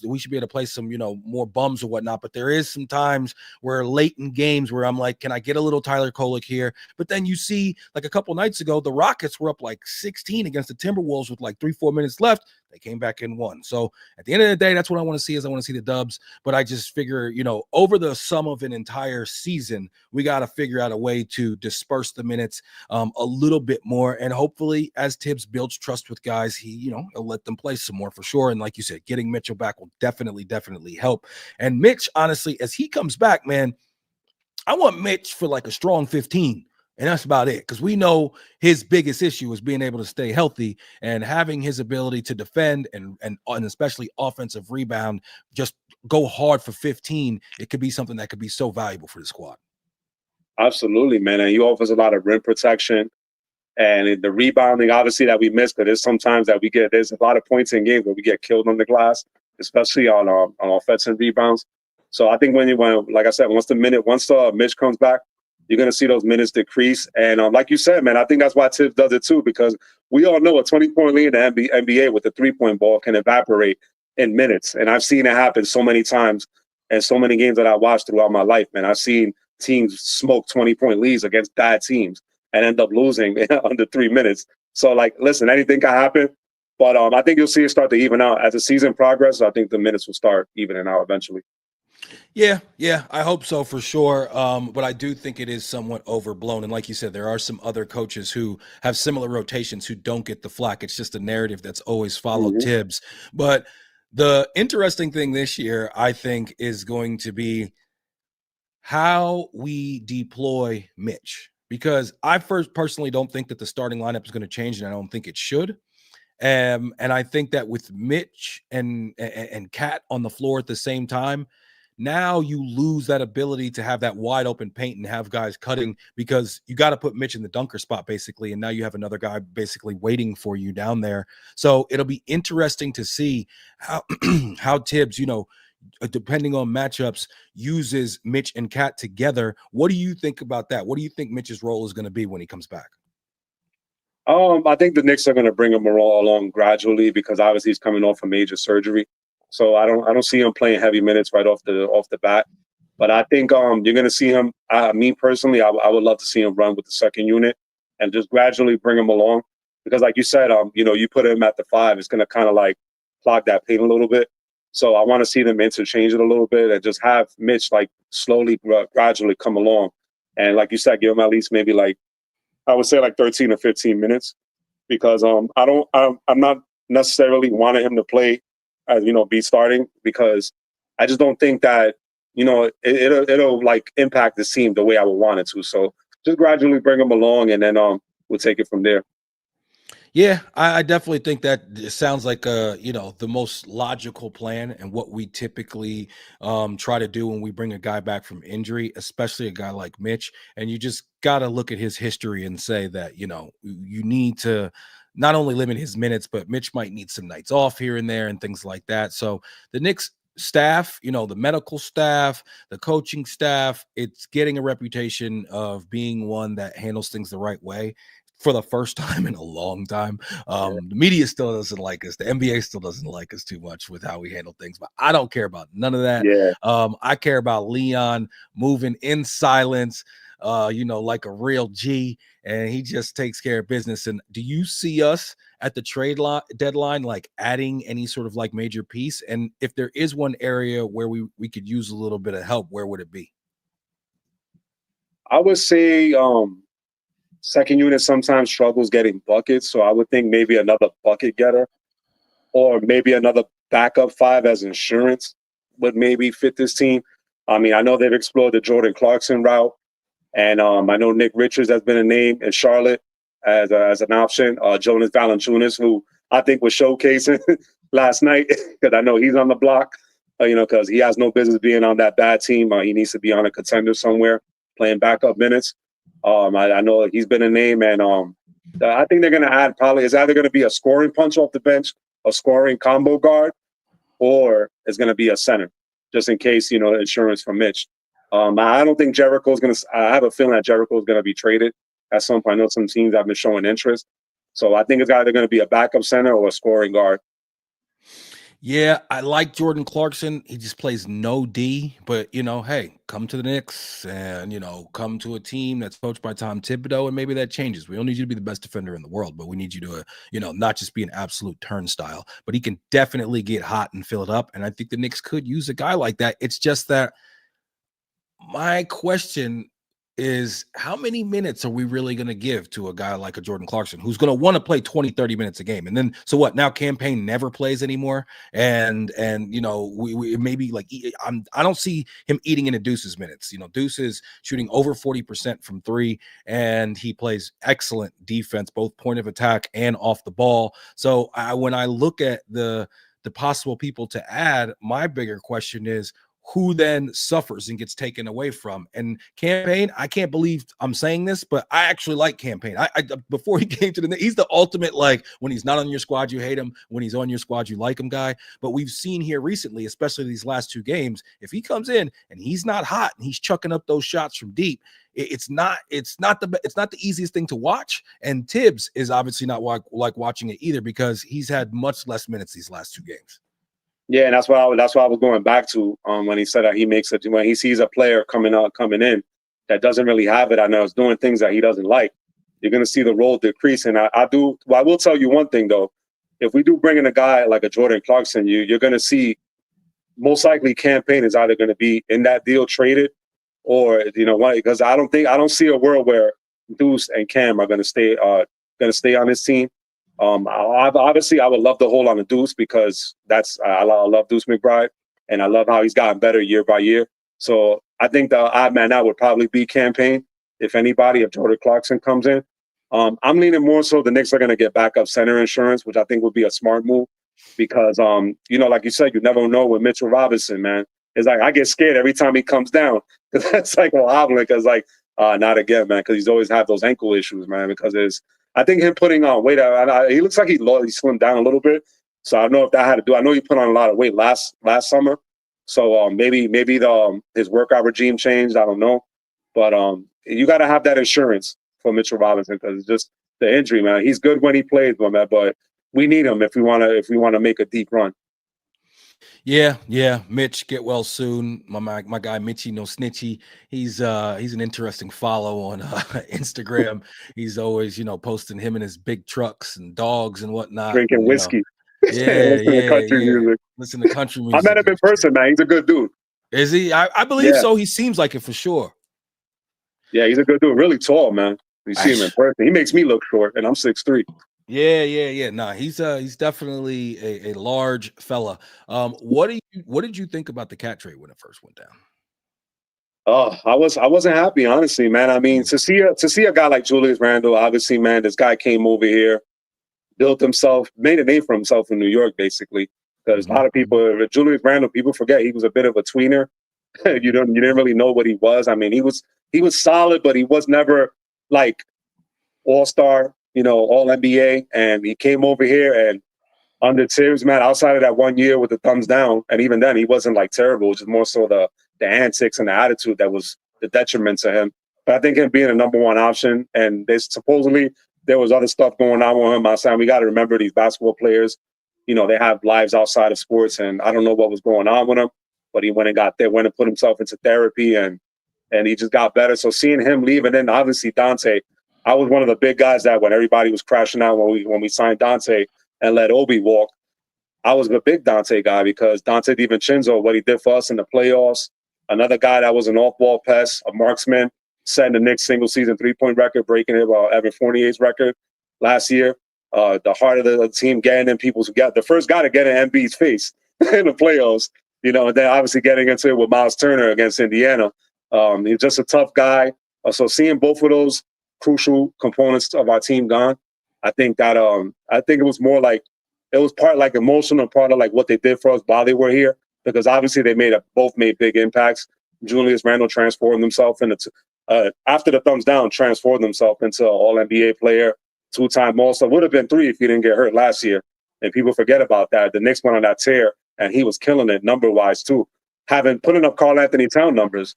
A: some, more bums or whatnot. But there is some times where late in games where I'm like, can I get a little Tyler Kolek here? But then you see, like a couple nights ago, the Rockets were up like 16 against the Timberwolves with like 3-4 minutes left. They came back and won. So at the end of the day, that's what I want to see. I want to see the dubs. But I just figure, over the sum of an entire season, we got to figure out a way to disperse the minutes a little bit more. And hopefully, as Tibbs builds trust with guys, he'll let them play some more for sure. And like you said, getting Mitchell back will definitely help. And Mitch, honestly, as he comes back, man, I want Mitch for like a strong 15. And that's about it, because we know his biggest issue is being able to stay healthy and having his ability to defend and especially offensive rebound, just go hard for 15. It could be something that could be so valuable for the squad.
B: Absolutely, man. And he offers a lot of rim protection and the rebounding, obviously, that we miss. But there's sometimes that there's a lot of points in games where we get killed on the glass, especially on offensive rebounds. So I think when like I said, once Mitch comes back, you're going to see those minutes decrease. And like you said, man, I think that's why Tibbs does it too, because we all know a 20-point lead in the NBA with the 3-point ball can evaporate in minutes. And I've seen it happen so many times and so many games that I watched throughout my life, man. I've seen teams smoke 20-point leads against bad teams and end up losing under 3 minutes. So, like, listen, anything can happen. But I think you'll see it start to even out. As the season progresses, I think the minutes will start evening out eventually.
A: Yeah, I hope so for sure. But I do think it is somewhat overblown. And like you said, there are some other coaches who have similar rotations who don't get the flack. It's just a narrative that's always followed Tibbs. But the interesting thing this year, I think, is going to be how we deploy Mitch. Because I personally don't think that the starting lineup is going to change, and I don't think it should. And I think that with Mitch and Cat on the floor at the same time, now you lose that ability to have that wide open paint and have guys cutting, because you got to put Mitch in the dunker spot basically. And now you have another guy basically waiting for you down there. So it'll be interesting to see how, how Tibbs, depending on matchups, uses Mitch and Cat together. What do you think about that? What do you think Mitch's role is going to be when he comes back?
B: I think the Knicks are going to bring him along gradually, because obviously he's coming off a major surgery. So I don't see him playing heavy minutes right off the bat. But I think you're going to see him. Me personally, I would love to see him run with the second unit and just gradually bring him along, because like you said, you put him at the 5, it's going to kind of like clog that paint a little bit. So I want to see them interchange it a little bit and just have Mitch like slowly, gradually come along. And like you said, give him at least maybe like, I would say like 13 or 15 minutes, because I'm not necessarily wanting him to play as, be starting, because I just don't think that, it'll like impact the team the way I would want it to. So just gradually bring him along, and then we'll take it from there.
A: Yeah, I definitely think that sounds like the most logical plan, and what we typically try to do when we bring a guy back from injury, especially a guy like Mitch. And you just got to look at his history and say that you need to not only limit his minutes, but Mitch might need some nights off here and there and things like that. So the Knicks staff, the medical staff, the coaching staff, it's getting a reputation of being one that handles things the right way for the first time in a long time. The media still doesn't like us. The NBA still doesn't like us too much with how we handle things, but I don't care about none of that.
B: Yeah.
A: I care about Leon moving in silence. like a real G, and he just takes care of business. And do you see us at the deadline, like adding any sort of like major piece? And if there is one area where we could use a little bit of help, where would it be?
B: I would say second unit sometimes struggles getting buckets, so I would think maybe another bucket getter or maybe another backup five as insurance would maybe fit this team. I mean, I know they've explored the Jordan Clarkson route, and I know Nick Richards has been a name in Charlotte as an option. Jonas Valanciunas, who I think was showcasing last night, because I know he's on the block. Because he has no business being on that bad team. He needs to be on a contender somewhere, playing backup minutes. I know he's been a name, and I think they're going to add probably it's either going to be a scoring punch off the bench, a scoring combo guard, or it's going to be a center, just in case, insurance for Mitch. I don't think Jericho's going to. I have a feeling that Jericho's going to be traded at some point. I know some teams have been showing interest, so I think it's either going to be a backup center or a scoring guard.
A: Yeah, I like Jordan Clarkson. He just plays no D, but hey, come to the Knicks and come to a team that's coached by Tom Thibodeau, and maybe that changes. We don't need you to be the best defender in the world, but we need you to, not just be an absolute turnstile. But he can definitely get hot and fill it up. And I think the Knicks could use a guy like that. It's just that my question is, how many minutes are we really going to give to a guy like a Jordan Clarkson who's going to want to play 20, 30 minutes a game? And then, so what, now campaign never plays anymore. And we maybe like, I don't see him eating into Deuce's minutes. Deuce is shooting over 40% from three, and he plays excellent defense, both point of attack and off the ball. So when I look at the possible people to add, my bigger question is, who then suffers and gets taken away from? And campaign, I can't believe I'm saying this, but I actually like campaign. I before he came to he's the ultimate, like, when he's not on your squad, you hate him. When he's on your squad, you like him guy. But we've seen here recently, especially these last two games, if he comes in and he's not hot and he's chucking up those shots from deep, it's not the easiest thing to watch. And Tibbs is obviously not like watching it either, because he's had much less minutes these last two games.
B: Yeah, and that's what I was going back to when he said that when he sees a player coming in that doesn't really have it, I know is doing things that he doesn't like, you're going to see the role decrease. And I will tell you one thing though, if we do bring in a guy like a Jordan Clarkson, you're going to see most likely campaign is either going to be in that deal traded, or because I don't see a world where Deuce and Cam are going to stay on this team. Obviously, I would love to hold on to Deuce, because I love Deuce McBride, and I love how he's gotten better year by year. So I think the odd man out would probably be campaign, if anybody, if Jordan Clarkson comes in. I'm leaning more so the Knicks are going to get backup center insurance, which I think would be a smart move, because like you said, you never know with Mitchell Robinson, man. It's like I get scared every time he comes down, because that's like wobbling, because not again, man, because he's always had those ankle issues, man, because I think him putting on weight, he looks like he slimmed down a little bit. So I don't know if that had to do. I know he put on a lot of weight last summer. So maybe his workout regime changed. I don't know, but you got to have that insurance for Mitchell Robinson, because it's just the injury, man. He's good when he plays, man, but we need him if we want to make a deep run.
A: Yeah. Mitch, get well soon. My guy Mitchy No Snitchy. He's an interesting follow on Instagram. He's always posting him and his big trucks and dogs and whatnot.
B: Drinking
A: And,
B: whiskey.
A: Listen
B: to country music.
A: Listen to country music.
B: I met him in person, man. He's a good dude.
A: Is he? I believe so. He seems like it for sure.
B: Yeah, he's a good dude. Really tall, man. You see him in person. He makes me look short, and I'm 6'3".
A: Yeah. Nah, he's definitely a large fella. What did you think about the cat trade when it first went down?
B: Oh, I wasn't happy, honestly, man. I mean, to see a guy like Julius Randle, obviously, man, this guy came over here, built himself, made a name for himself in New York, basically. Because a lot of people, Julius Randle, people forget he was a bit of a tweener. You didn't really know what he was. I mean, he was solid, but he was never like all-star, all NBA. And he came over here, and under Tibbs, man, outside of that 1 year with the thumbs down, and even then he wasn't like terrible, which is more so the antics and the attitude that was the detriment to him. But I think him being a number one option, and supposedly there was other stuff going on with him outside. We got to remember these basketball players, they have lives outside of sports, and I don't know what was going on with him, but he went and put himself into therapy, and and he just got better. So seeing him leave, and then obviously Dante, I was one of the big guys that when everybody was crashing out when we signed Dante and let Obi walk, I was a big Dante guy because Dante DiVincenzo, what he did for us in the playoffs, another guy that was an off-ball pest, a marksman, setting the Knicks single-season three-point record, breaking it Evan Fournier's record last year. The heart of the team, getting in people's the first guy to get in Embiid's face in the playoffs, and then obviously getting into it with Miles Turner against Indiana. He's just a tough guy. So seeing both of those crucial components of our team gone, I think it was more like it was part like emotional, part of like what they did for us while they were here, because obviously they both made big impacts. Julius Randle transformed himself into after the thumbs down, transformed himself into an All NBA player, 2-time All-Star. Would have been 3 if he didn't get hurt last year, and people forget about that. The Knicks went on that tear, and he was killing it number-wise too, putting up Karl Anthony Town numbers,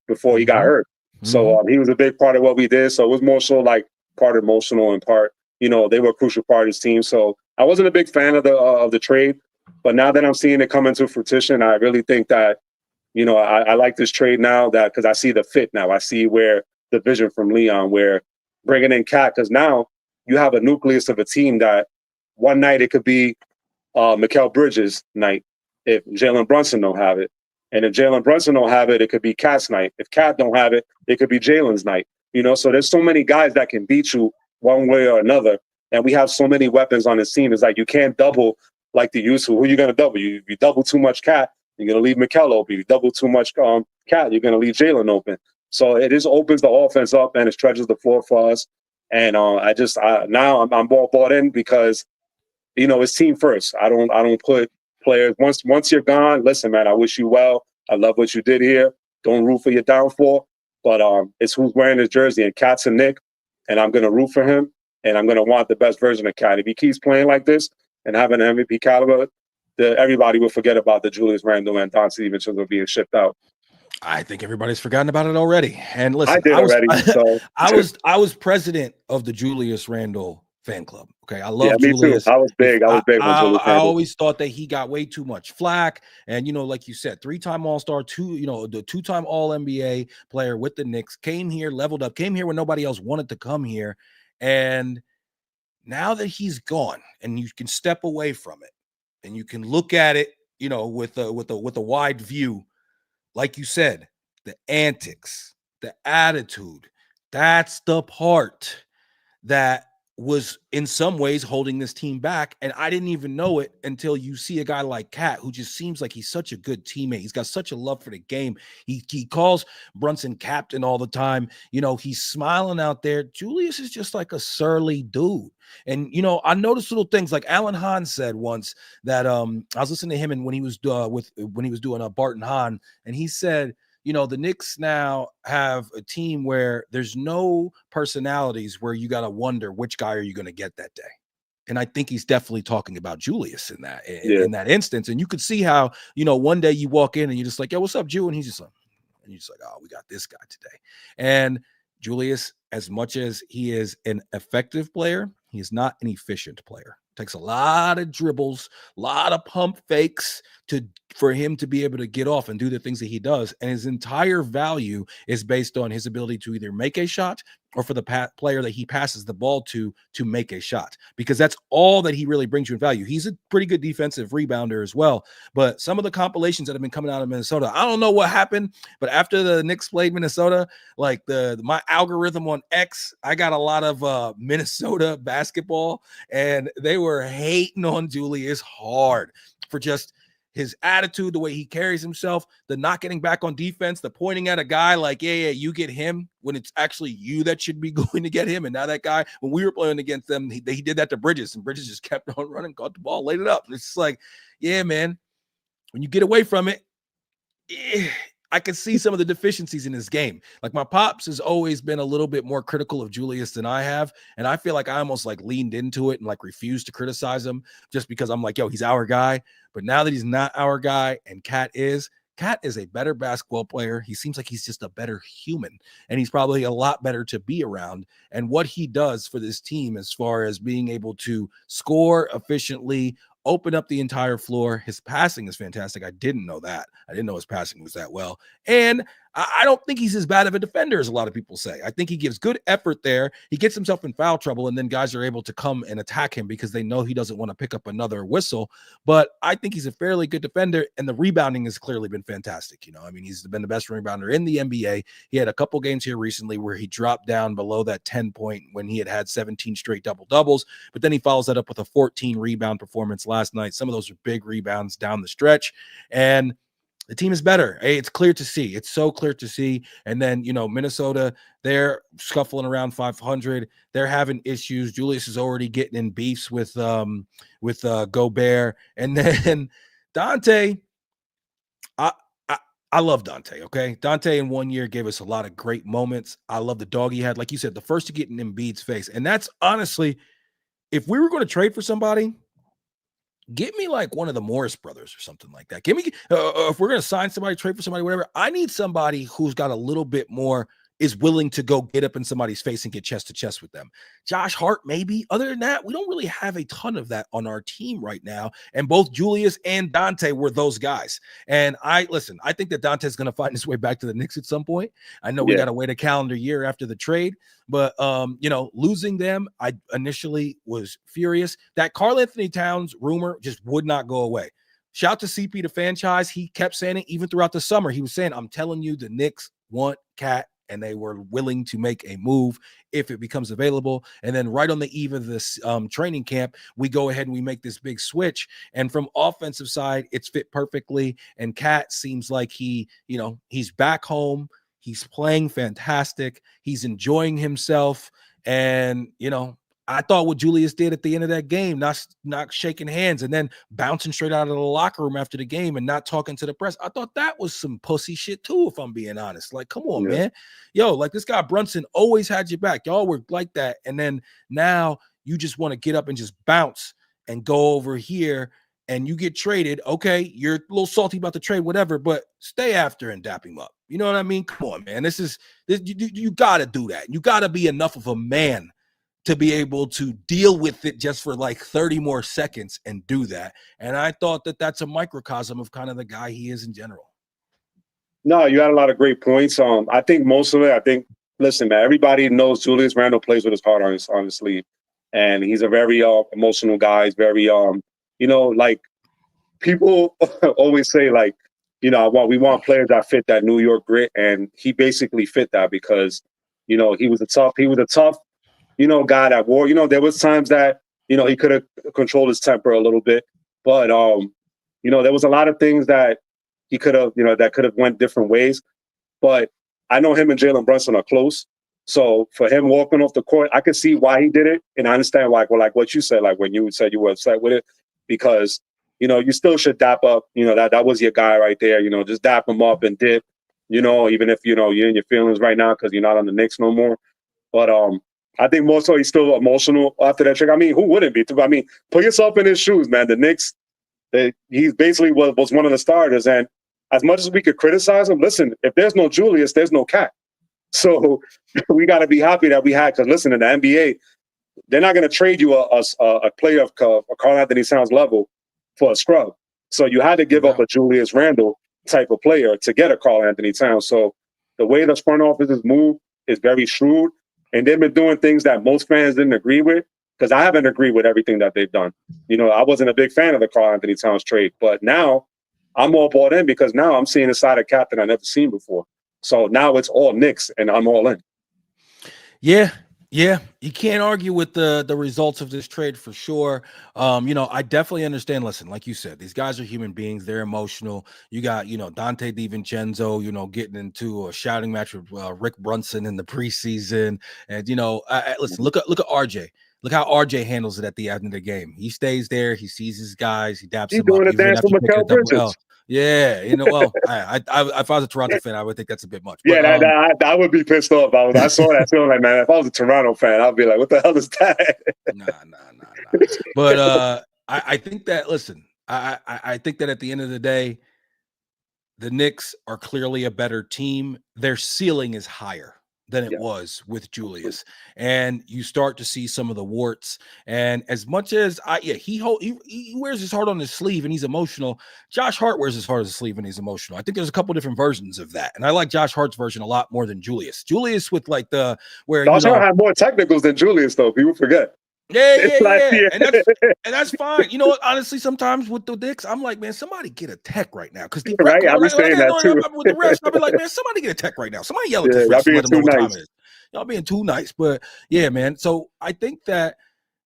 B: before he got hurt. So he was a big part of what we did. So it was more so like part emotional and part, they were a crucial part of this team. So I wasn't a big fan of the trade, but now that I'm seeing it come into fruition, I really think that, I like this trade now because I see the fit now. I see where the vision from Leon, where bringing in Cat, because now you have a nucleus of a team that one night it could be Mikal Bridges' night if Jalen Brunson don't have it. And if Jalen Brunson don't have it, it could be Cat's night. If Cat don't have it, it could be Jalen's night. So there's so many guys that can beat you one way or another. And we have so many weapons on this team. It's like you can't double like the used to. Who are you going to double? You double too much Cat, you're going to leave Mikal open. You double too much Cat, you're going to leave Jalen open. So it just opens the offense up and it stretches the floor for us. And now I'm more bought in because, it's team first. I don't put players once you're gone. Listen, man, I wish you well. I love what you did here. Don't root for your downfall. But it's who's wearing his jersey, and Cat's a Knick, and I'm going to root for him, and I'm going to want the best version of Cat. If he keeps playing like this and having an MVP caliber, everybody will forget about the Julius Randle and Dante DiVincenzo being shipped out.
A: I think everybody's forgotten about it already. And listen, I was president of the Julius Randle fan club. Okay, I love Julius.
B: Too. I was big on Julius.
A: I always thought that he got way too much flack. And like you said, 3-time All-Star, the 2-time All NBA player with the Knicks, came here, leveled up, came here when nobody else wanted to come here. And now that he's gone, and you can step away from it, and you can look at it, with a wide view. Like you said, the antics, the attitude, that's the part that was in some ways holding this team back. And I didn't even know it until you see a guy like Cat, who just seems like he's such a good teammate. He's got such a love for the game. He calls Brunson captain all the time. He's smiling out there. Julius is just like a surly dude. And, I noticed little things like Alan Hahn said once that I was listening to him and when he was doing Barton Hahn, and he said, the Knicks now have a team where there's no personalities where you got to wonder which guy are you going to get that day. And I think he's definitely talking about Julius in that instance. And you could see how, one day you walk in and you're just like, yo, what's up, Ju? And he's just like, oh, we got this guy today. And Julius, as much as he is an effective player, he is not an efficient player. Takes a lot of dribbles, a lot of pump fakes for him to be able to get off and do the things that he does. And his entire value is based on his ability to either make a shot or for the player that he passes the ball to make a shot, because that's all that he really brings you in value. He's a pretty good defensive rebounder as well. But some of the compilations that have been coming out of Minnesota, I don't know what happened, but after the Knicks played Minnesota, like my algorithm on X, I got a lot of Minnesota basketball, and they were hating on Julius hard for just his attitude, the way he carries himself, the not getting back on defense, the pointing at a guy like, yeah, you get him when it's actually you that should be going to get him. And now that guy, when we were playing against them, he did that to Bridges, and Bridges just kept on running, caught the ball, laid it up. And it's just like, yeah, man, when you get away from it, I can see some of the deficiencies in his game. Like my pops has always been a little bit more critical of Julius than I have. And I feel like I almost like leaned into it and like refused to criticize him just because I'm like, yo, he's our guy. But now that he's not our guy and Cat is a better basketball player. He seems like he's just a better human, and he's probably a lot better to be around. And what he does for this team as far as being able to score efficiently, open up the entire floor. His passing is fantastic. I didn't know that. I didn't know his passing was that well. And I don't think he's as bad of a defender as a lot of people say. I think he gives good effort there. He gets himself in foul trouble, and then guys are able to come and attack him because they know he doesn't want to pick up another whistle. But I think he's a fairly good defender, and the rebounding has clearly been fantastic. I mean, he's been the best rebounder in the NBA. He had a couple games here recently where he dropped down below that 10 point when he had 17 straight double doubles, but then he follows that up with a 14 rebound performance last night. Some of those are big rebounds down the stretch, and the team is better. Hey, it's clear to see. It's so clear to see. And then, Minnesota, they're scuffling around 500. They're having issues. Julius is already getting in beefs with Gobert. And then Dante, I love Dante, okay? Dante in 1 year gave us a lot of great moments. I love the dog he had. Like you said, the first to get in Embiid's face. And that's honestly, if we were going to trade for somebody, get me like one of the Morris brothers or something like that. Give me, if we're going to sign somebody, trade for somebody, whatever, I need somebody who's got a little bit more, is willing to go get up in somebody's face and get chest to chest with them. Josh Hart, maybe. Other than that, we don't really have a ton of that on our team right now. And both Julius and Dante were those guys. And I think that Dante's going to find his way back to the Knicks at some point. I know we got to wait a calendar year after the trade, but losing them, I initially was furious. That Karl-Anthony Towns rumor just would not go away. Shout to CP the franchise. He kept saying it even throughout the summer. He was saying, I'm telling you, the Knicks want Cat, and they were willing to make a move if it becomes available. And then right on the eve of this training camp, we go ahead and we make this big switch. And from offensive side, it's fit perfectly. And Cat seems like he's back home. He's playing fantastic. He's enjoying himself. And, I thought what Julius did at the end of that game, not shaking hands and then bouncing straight out of the locker room after the game and not talking to the press, I thought that was some pussy shit too, if I'm being honest. Like, come on, man. Yo, like this guy Brunson always had your back. Y'all were like that. And then now you just want to get up and just bounce and go over here and you get traded. Okay, you're a little salty about the trade, whatever, but stay after and dap him up. You know what I mean? Come on, man. You got to do that. You got to be enough of a man to be able to deal with it just for like 30 more seconds and do that. And I thought that that's a microcosm of kind of the guy he is in general.
B: No, you had a lot of great points. I think most of it, listen, man, everybody knows Julius Randle plays with his heart on his sleeve. And he's a very emotional guy. He's very, like people always say, like, we want players that fit that New York grit. And he basically fit that because, he was a tough, guy that wore, there was times that, he could have controlled his temper a little bit, but, there was a lot of things that he could have, that could have went different ways. But I know him and Jalen Brunson are close. So for him walking off the court, I can see why he did it. And I understand why, like what you said, like when you said you were upset with it, because, you still should dap up, that was your guy right there, just dap him up and dip, even if, you're in your feelings right now because you're not on the Knicks no more. But, I think more so he's still emotional after that trick. I mean, who wouldn't be? I mean, put yourself in his shoes, man. The Knicks, he basically was one of the starters. And as much as we could criticize him, listen, if there's no Julius, there's no Cat. So we got to be happy that we had, because listen, in the NBA, they're not going to trade you a player of Karl-Anthony Towns level for a scrub. So you had to give up a Julius Randle type of player to get a Karl-Anthony Towns. So the way the front offices move is very shrewd. And they've been doing things that most fans didn't agree with, because I haven't agreed with everything that they've done. I wasn't a big fan of the Karl-Anthony Towns trade, but now I'm all bought in because now I'm seeing a side of Captain I've never seen before. So now it's all Knicks and I'm all in.
A: Yeah. You can't argue with the results of this trade for sure. I definitely understand. Listen, like you said, these guys are human beings. They're emotional. You got, Dante DiVincenzo, getting into a shouting match with Rick Brunson in the preseason. And, listen, look at RJ. Look how RJ handles it at the end of the game. He stays there. He sees his guys. He daps them up.
B: He's doing a dance with Mikal Bridges.
A: Yeah, well, if I was a Toronto fan, I would think that's a bit much.
B: But, I would be pissed off. I saw that feeling like, man, if I was a Toronto fan, I'd be like, what the hell is that?
A: Nah. But I think that, listen, I think that at the end of the day, the Knicks are clearly a better team. Their ceiling is higher. than it
B: Yeah,
A: was with
B: absolutely.
A: Julius. And you start to see some of the warts. And as much as he wears his heart on his sleeve and he's emotional, Josh Hart wears his heart on his sleeve and he's emotional. I think there's a couple different versions of that. And I like Josh Hart's version a lot more than Julius. Julius with like the where,
B: Josh Hart had more technicals than Julius, though. People forget.
A: yeah,
B: It's
A: yeah,
B: like,
A: yeah.
B: yeah,
A: And that's fine. You know what? Honestly, sometimes with the Knicks, I'm like, man, somebody get a tech right now. Because the
B: right. I
A: when
B: be
A: I
B: saying
A: get
B: that
A: annoyed
B: too.
A: with the refs, I'll be like, man, somebody get a tech right now. Somebody yell at
B: Yeah,
A: this
B: y'all
A: refs and
B: being
A: let them know
B: too
A: what time
B: nice.
A: it is. Y'all being too nice. But yeah, man. So I think that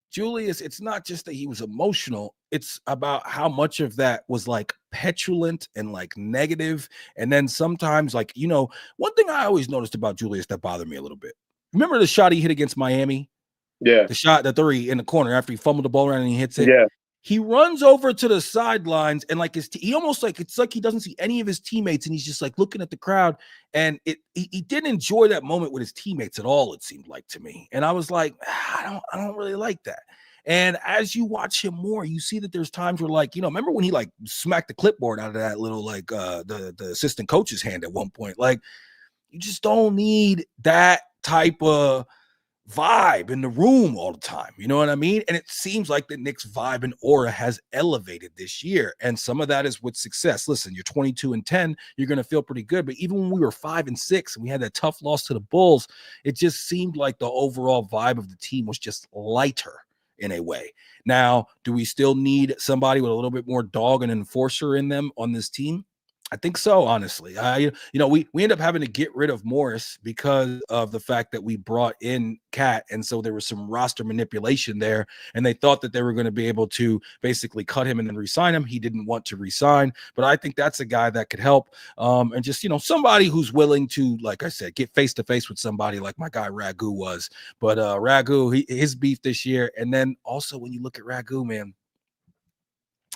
A: Julius, it's not just that he was emotional, it's about how much of that was like petulant and like negative. And then sometimes, like, one thing I always noticed about Julius that bothered me a little bit. Remember the shot he hit against Miami?
B: Yeah,
A: The three in the corner after he fumbled the ball around and he hits it.
B: yeah.
A: He runs over to the sidelines and like he almost like it's like he doesn't see any of his teammates and he's just like looking at the crowd. And he didn't enjoy that moment with his teammates at all, it seemed like to me. And I was like, I don't really like that. And as you watch him more, you see that there's times where, like, remember when he like smacked the clipboard out of that little like the assistant coach's hand at one point. Like, you just don't need that type of vibe in the room all the time. You know what I mean? And it seems like the Knicks vibe and aura has elevated this year. And some of that is with success. Listen, you're 22-10, you're going to feel pretty good. But even when we were 5-6 and we had that tough loss to the Bulls, it just seemed like the overall vibe of the team was just lighter in a way. Now, do we still need somebody with a little bit more dog and enforcer in them on this team? I think so, honestly. We end up having to get rid of Morris because of the fact that we brought in Cat, and so there was some roster manipulation there, and they thought that they were going to be able to basically cut him and then resign him. He didn't want to resign, but I think that's a guy that could help, and just somebody who's willing to, like I said, get face to face with somebody like my guy Ragu was. But Ragu, his beef this year, and then also when you look at Ragu, man.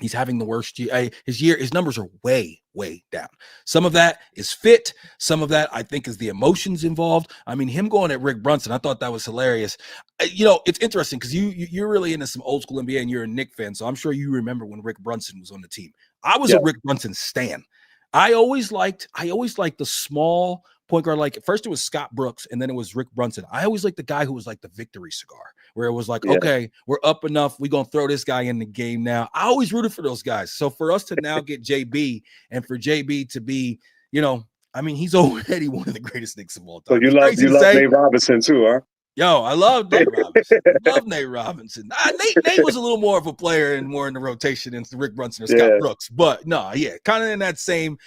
A: He's having the worst year. His numbers are way, way down. Some of that is fit. Some of that I think is the emotions involved. I mean, him going at Rick Brunson, I thought that was hilarious. It's interesting because you're really into some old school NBA and you're a Knicks fan, so I'm sure you remember when Rick Brunson was on the team. I was
B: Yeah.
A: a Rick Brunson stan. I always liked the small point guard. Like first it was Scott Brooks and then it was Rick Brunson. I always liked the guy who was like the victory cigar, where it was like,
B: Yeah.
A: okay, we're up enough. We're going to throw this guy in the game now. I always rooted for those guys. So for us to now get JB and for JB to be, I mean, he's already one of the greatest Knicks of all
B: So
A: time. It's crazy
B: you
A: to
B: love
A: say.
B: Nate Robinson too, huh?
A: Yo, I love Nate Robinson. Love Nate Robinson. Nate was a little more of a player and more in the rotation than Rick Brunson or Scott
B: Yeah.
A: Brooks. But no, yeah, kind of in that same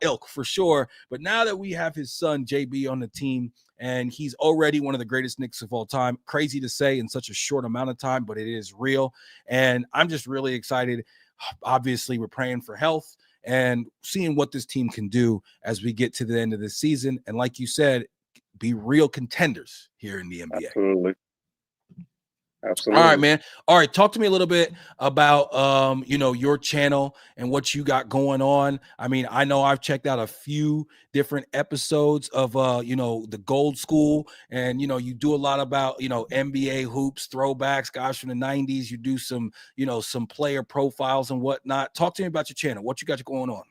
A: ilk for sure. But now that we have his son JB on the team, and he's already one of the greatest Knicks of all time. Crazy to say in such a short amount of time, but it is real. And I'm just really excited. Obviously, we're praying for health and seeing what this team can do as we get to the end of the season. And like you said, be real contenders here in the NBA.
B: Absolutely.
A: All right,
B: Absolutely.
A: man. All right, talk to me a little bit about your channel and what you got going on. I mean, I know I've checked out a few different episodes of the Gold School, and you do a lot about NBA hoops, throwbacks, guys from the 90s. You do some player profiles and whatnot. Talk to me about your channel. What you got going on?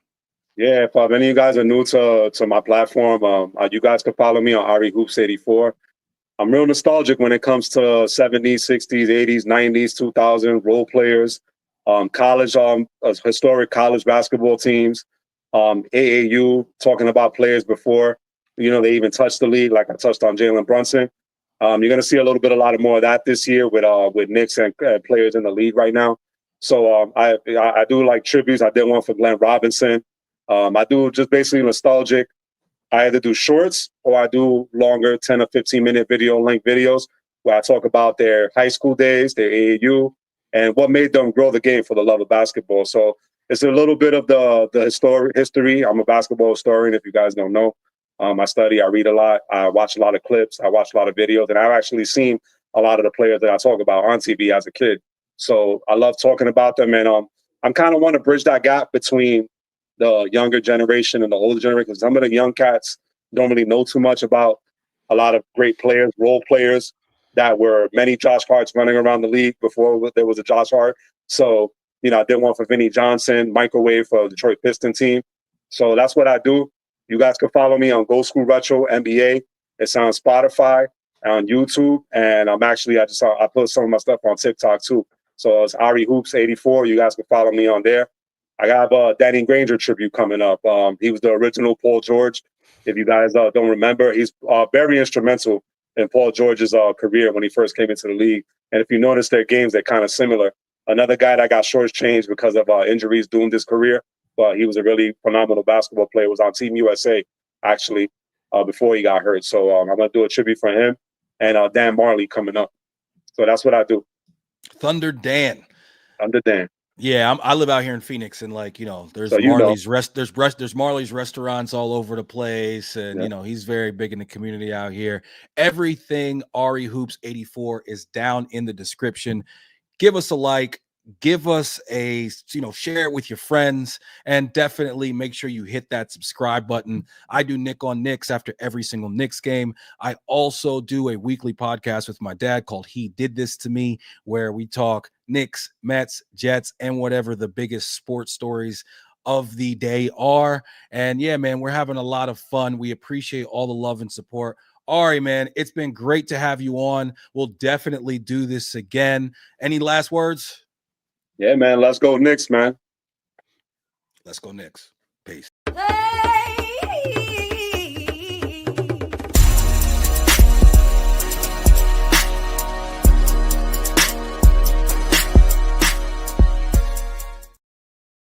B: Yeah, if any of you guys are new to my platform, you guys can follow me on Ari Hoops 84. I'm real nostalgic when it comes to 70s, 60s, 80s, 90s, 2000 role players, college, historic college basketball teams, AAU, talking about players before, they even touched the league, like I touched on Jalen Brunson. You're going to see a lot more of that this year with Knicks and players in the league right now. So I do like tributes. I did one for Glenn Robinson. I do just basically nostalgic. I either do shorts or I do longer 10 or 15-minute video length videos where I talk about their high school days, their AAU, and what made them grow the game for the love of basketball. So it's a little bit of the history. I'm a basketball historian, if you guys don't know. I read a lot, I watch a lot of clips, I watch a lot of videos, and I've actually seen a lot of the players that I talk about on TV as a kid. So I love talking about them, and I'm kind of want to bridge that gap between the younger generation and the older generation, because some of the young cats don't really know too much about a lot of great players, role players that were many Josh Harts running around the league before there was a Josh Hart. So, I did one for Vinnie Johnson, microwave for the Detroit Piston team. So that's what I do. You guys can follow me on Go School Retro NBA. It's on Spotify, on YouTube, and I put some of my stuff on TikTok too. So it's Ari Hoops 84. You guys can follow me on there. I got Danny Granger tribute coming up. He was the original Paul George. If you guys don't remember, he's very instrumental in Paul George's career when he first came into the league. And if you notice their games, they're kind of similar. Another guy that got shortchanged because of injuries doomed his career, but he was a really phenomenal basketball player. Was on Team USA, actually, before he got hurt. So I'm going to do a tribute for him and Dan Marley coming up. So that's what I do.
A: Thunder Dan.
B: Thunder Dan.
A: Yeah, I live out here in Phoenix, and there's
B: So
A: Marley's there's Marley's restaurants all over the place, and he's very big in the community out here. Everything Ari Hoops 84 is down in the description. Give us a like, give us a share it with your friends, and definitely make sure you hit that subscribe button. I do Nick on Knicks after every single Knicks game. I also do a weekly podcast with my dad called He Did This to Me, where we talk Knicks, Mets, Jets, and whatever the biggest sports stories of the day are. And yeah, man, we're having a lot of fun. We appreciate all the love and support. Ari, man, it's been great to have you on. We'll definitely do this again. Any last words?
B: Yeah, man. Let's go Knicks, man.
A: Let's go Knicks. Peace.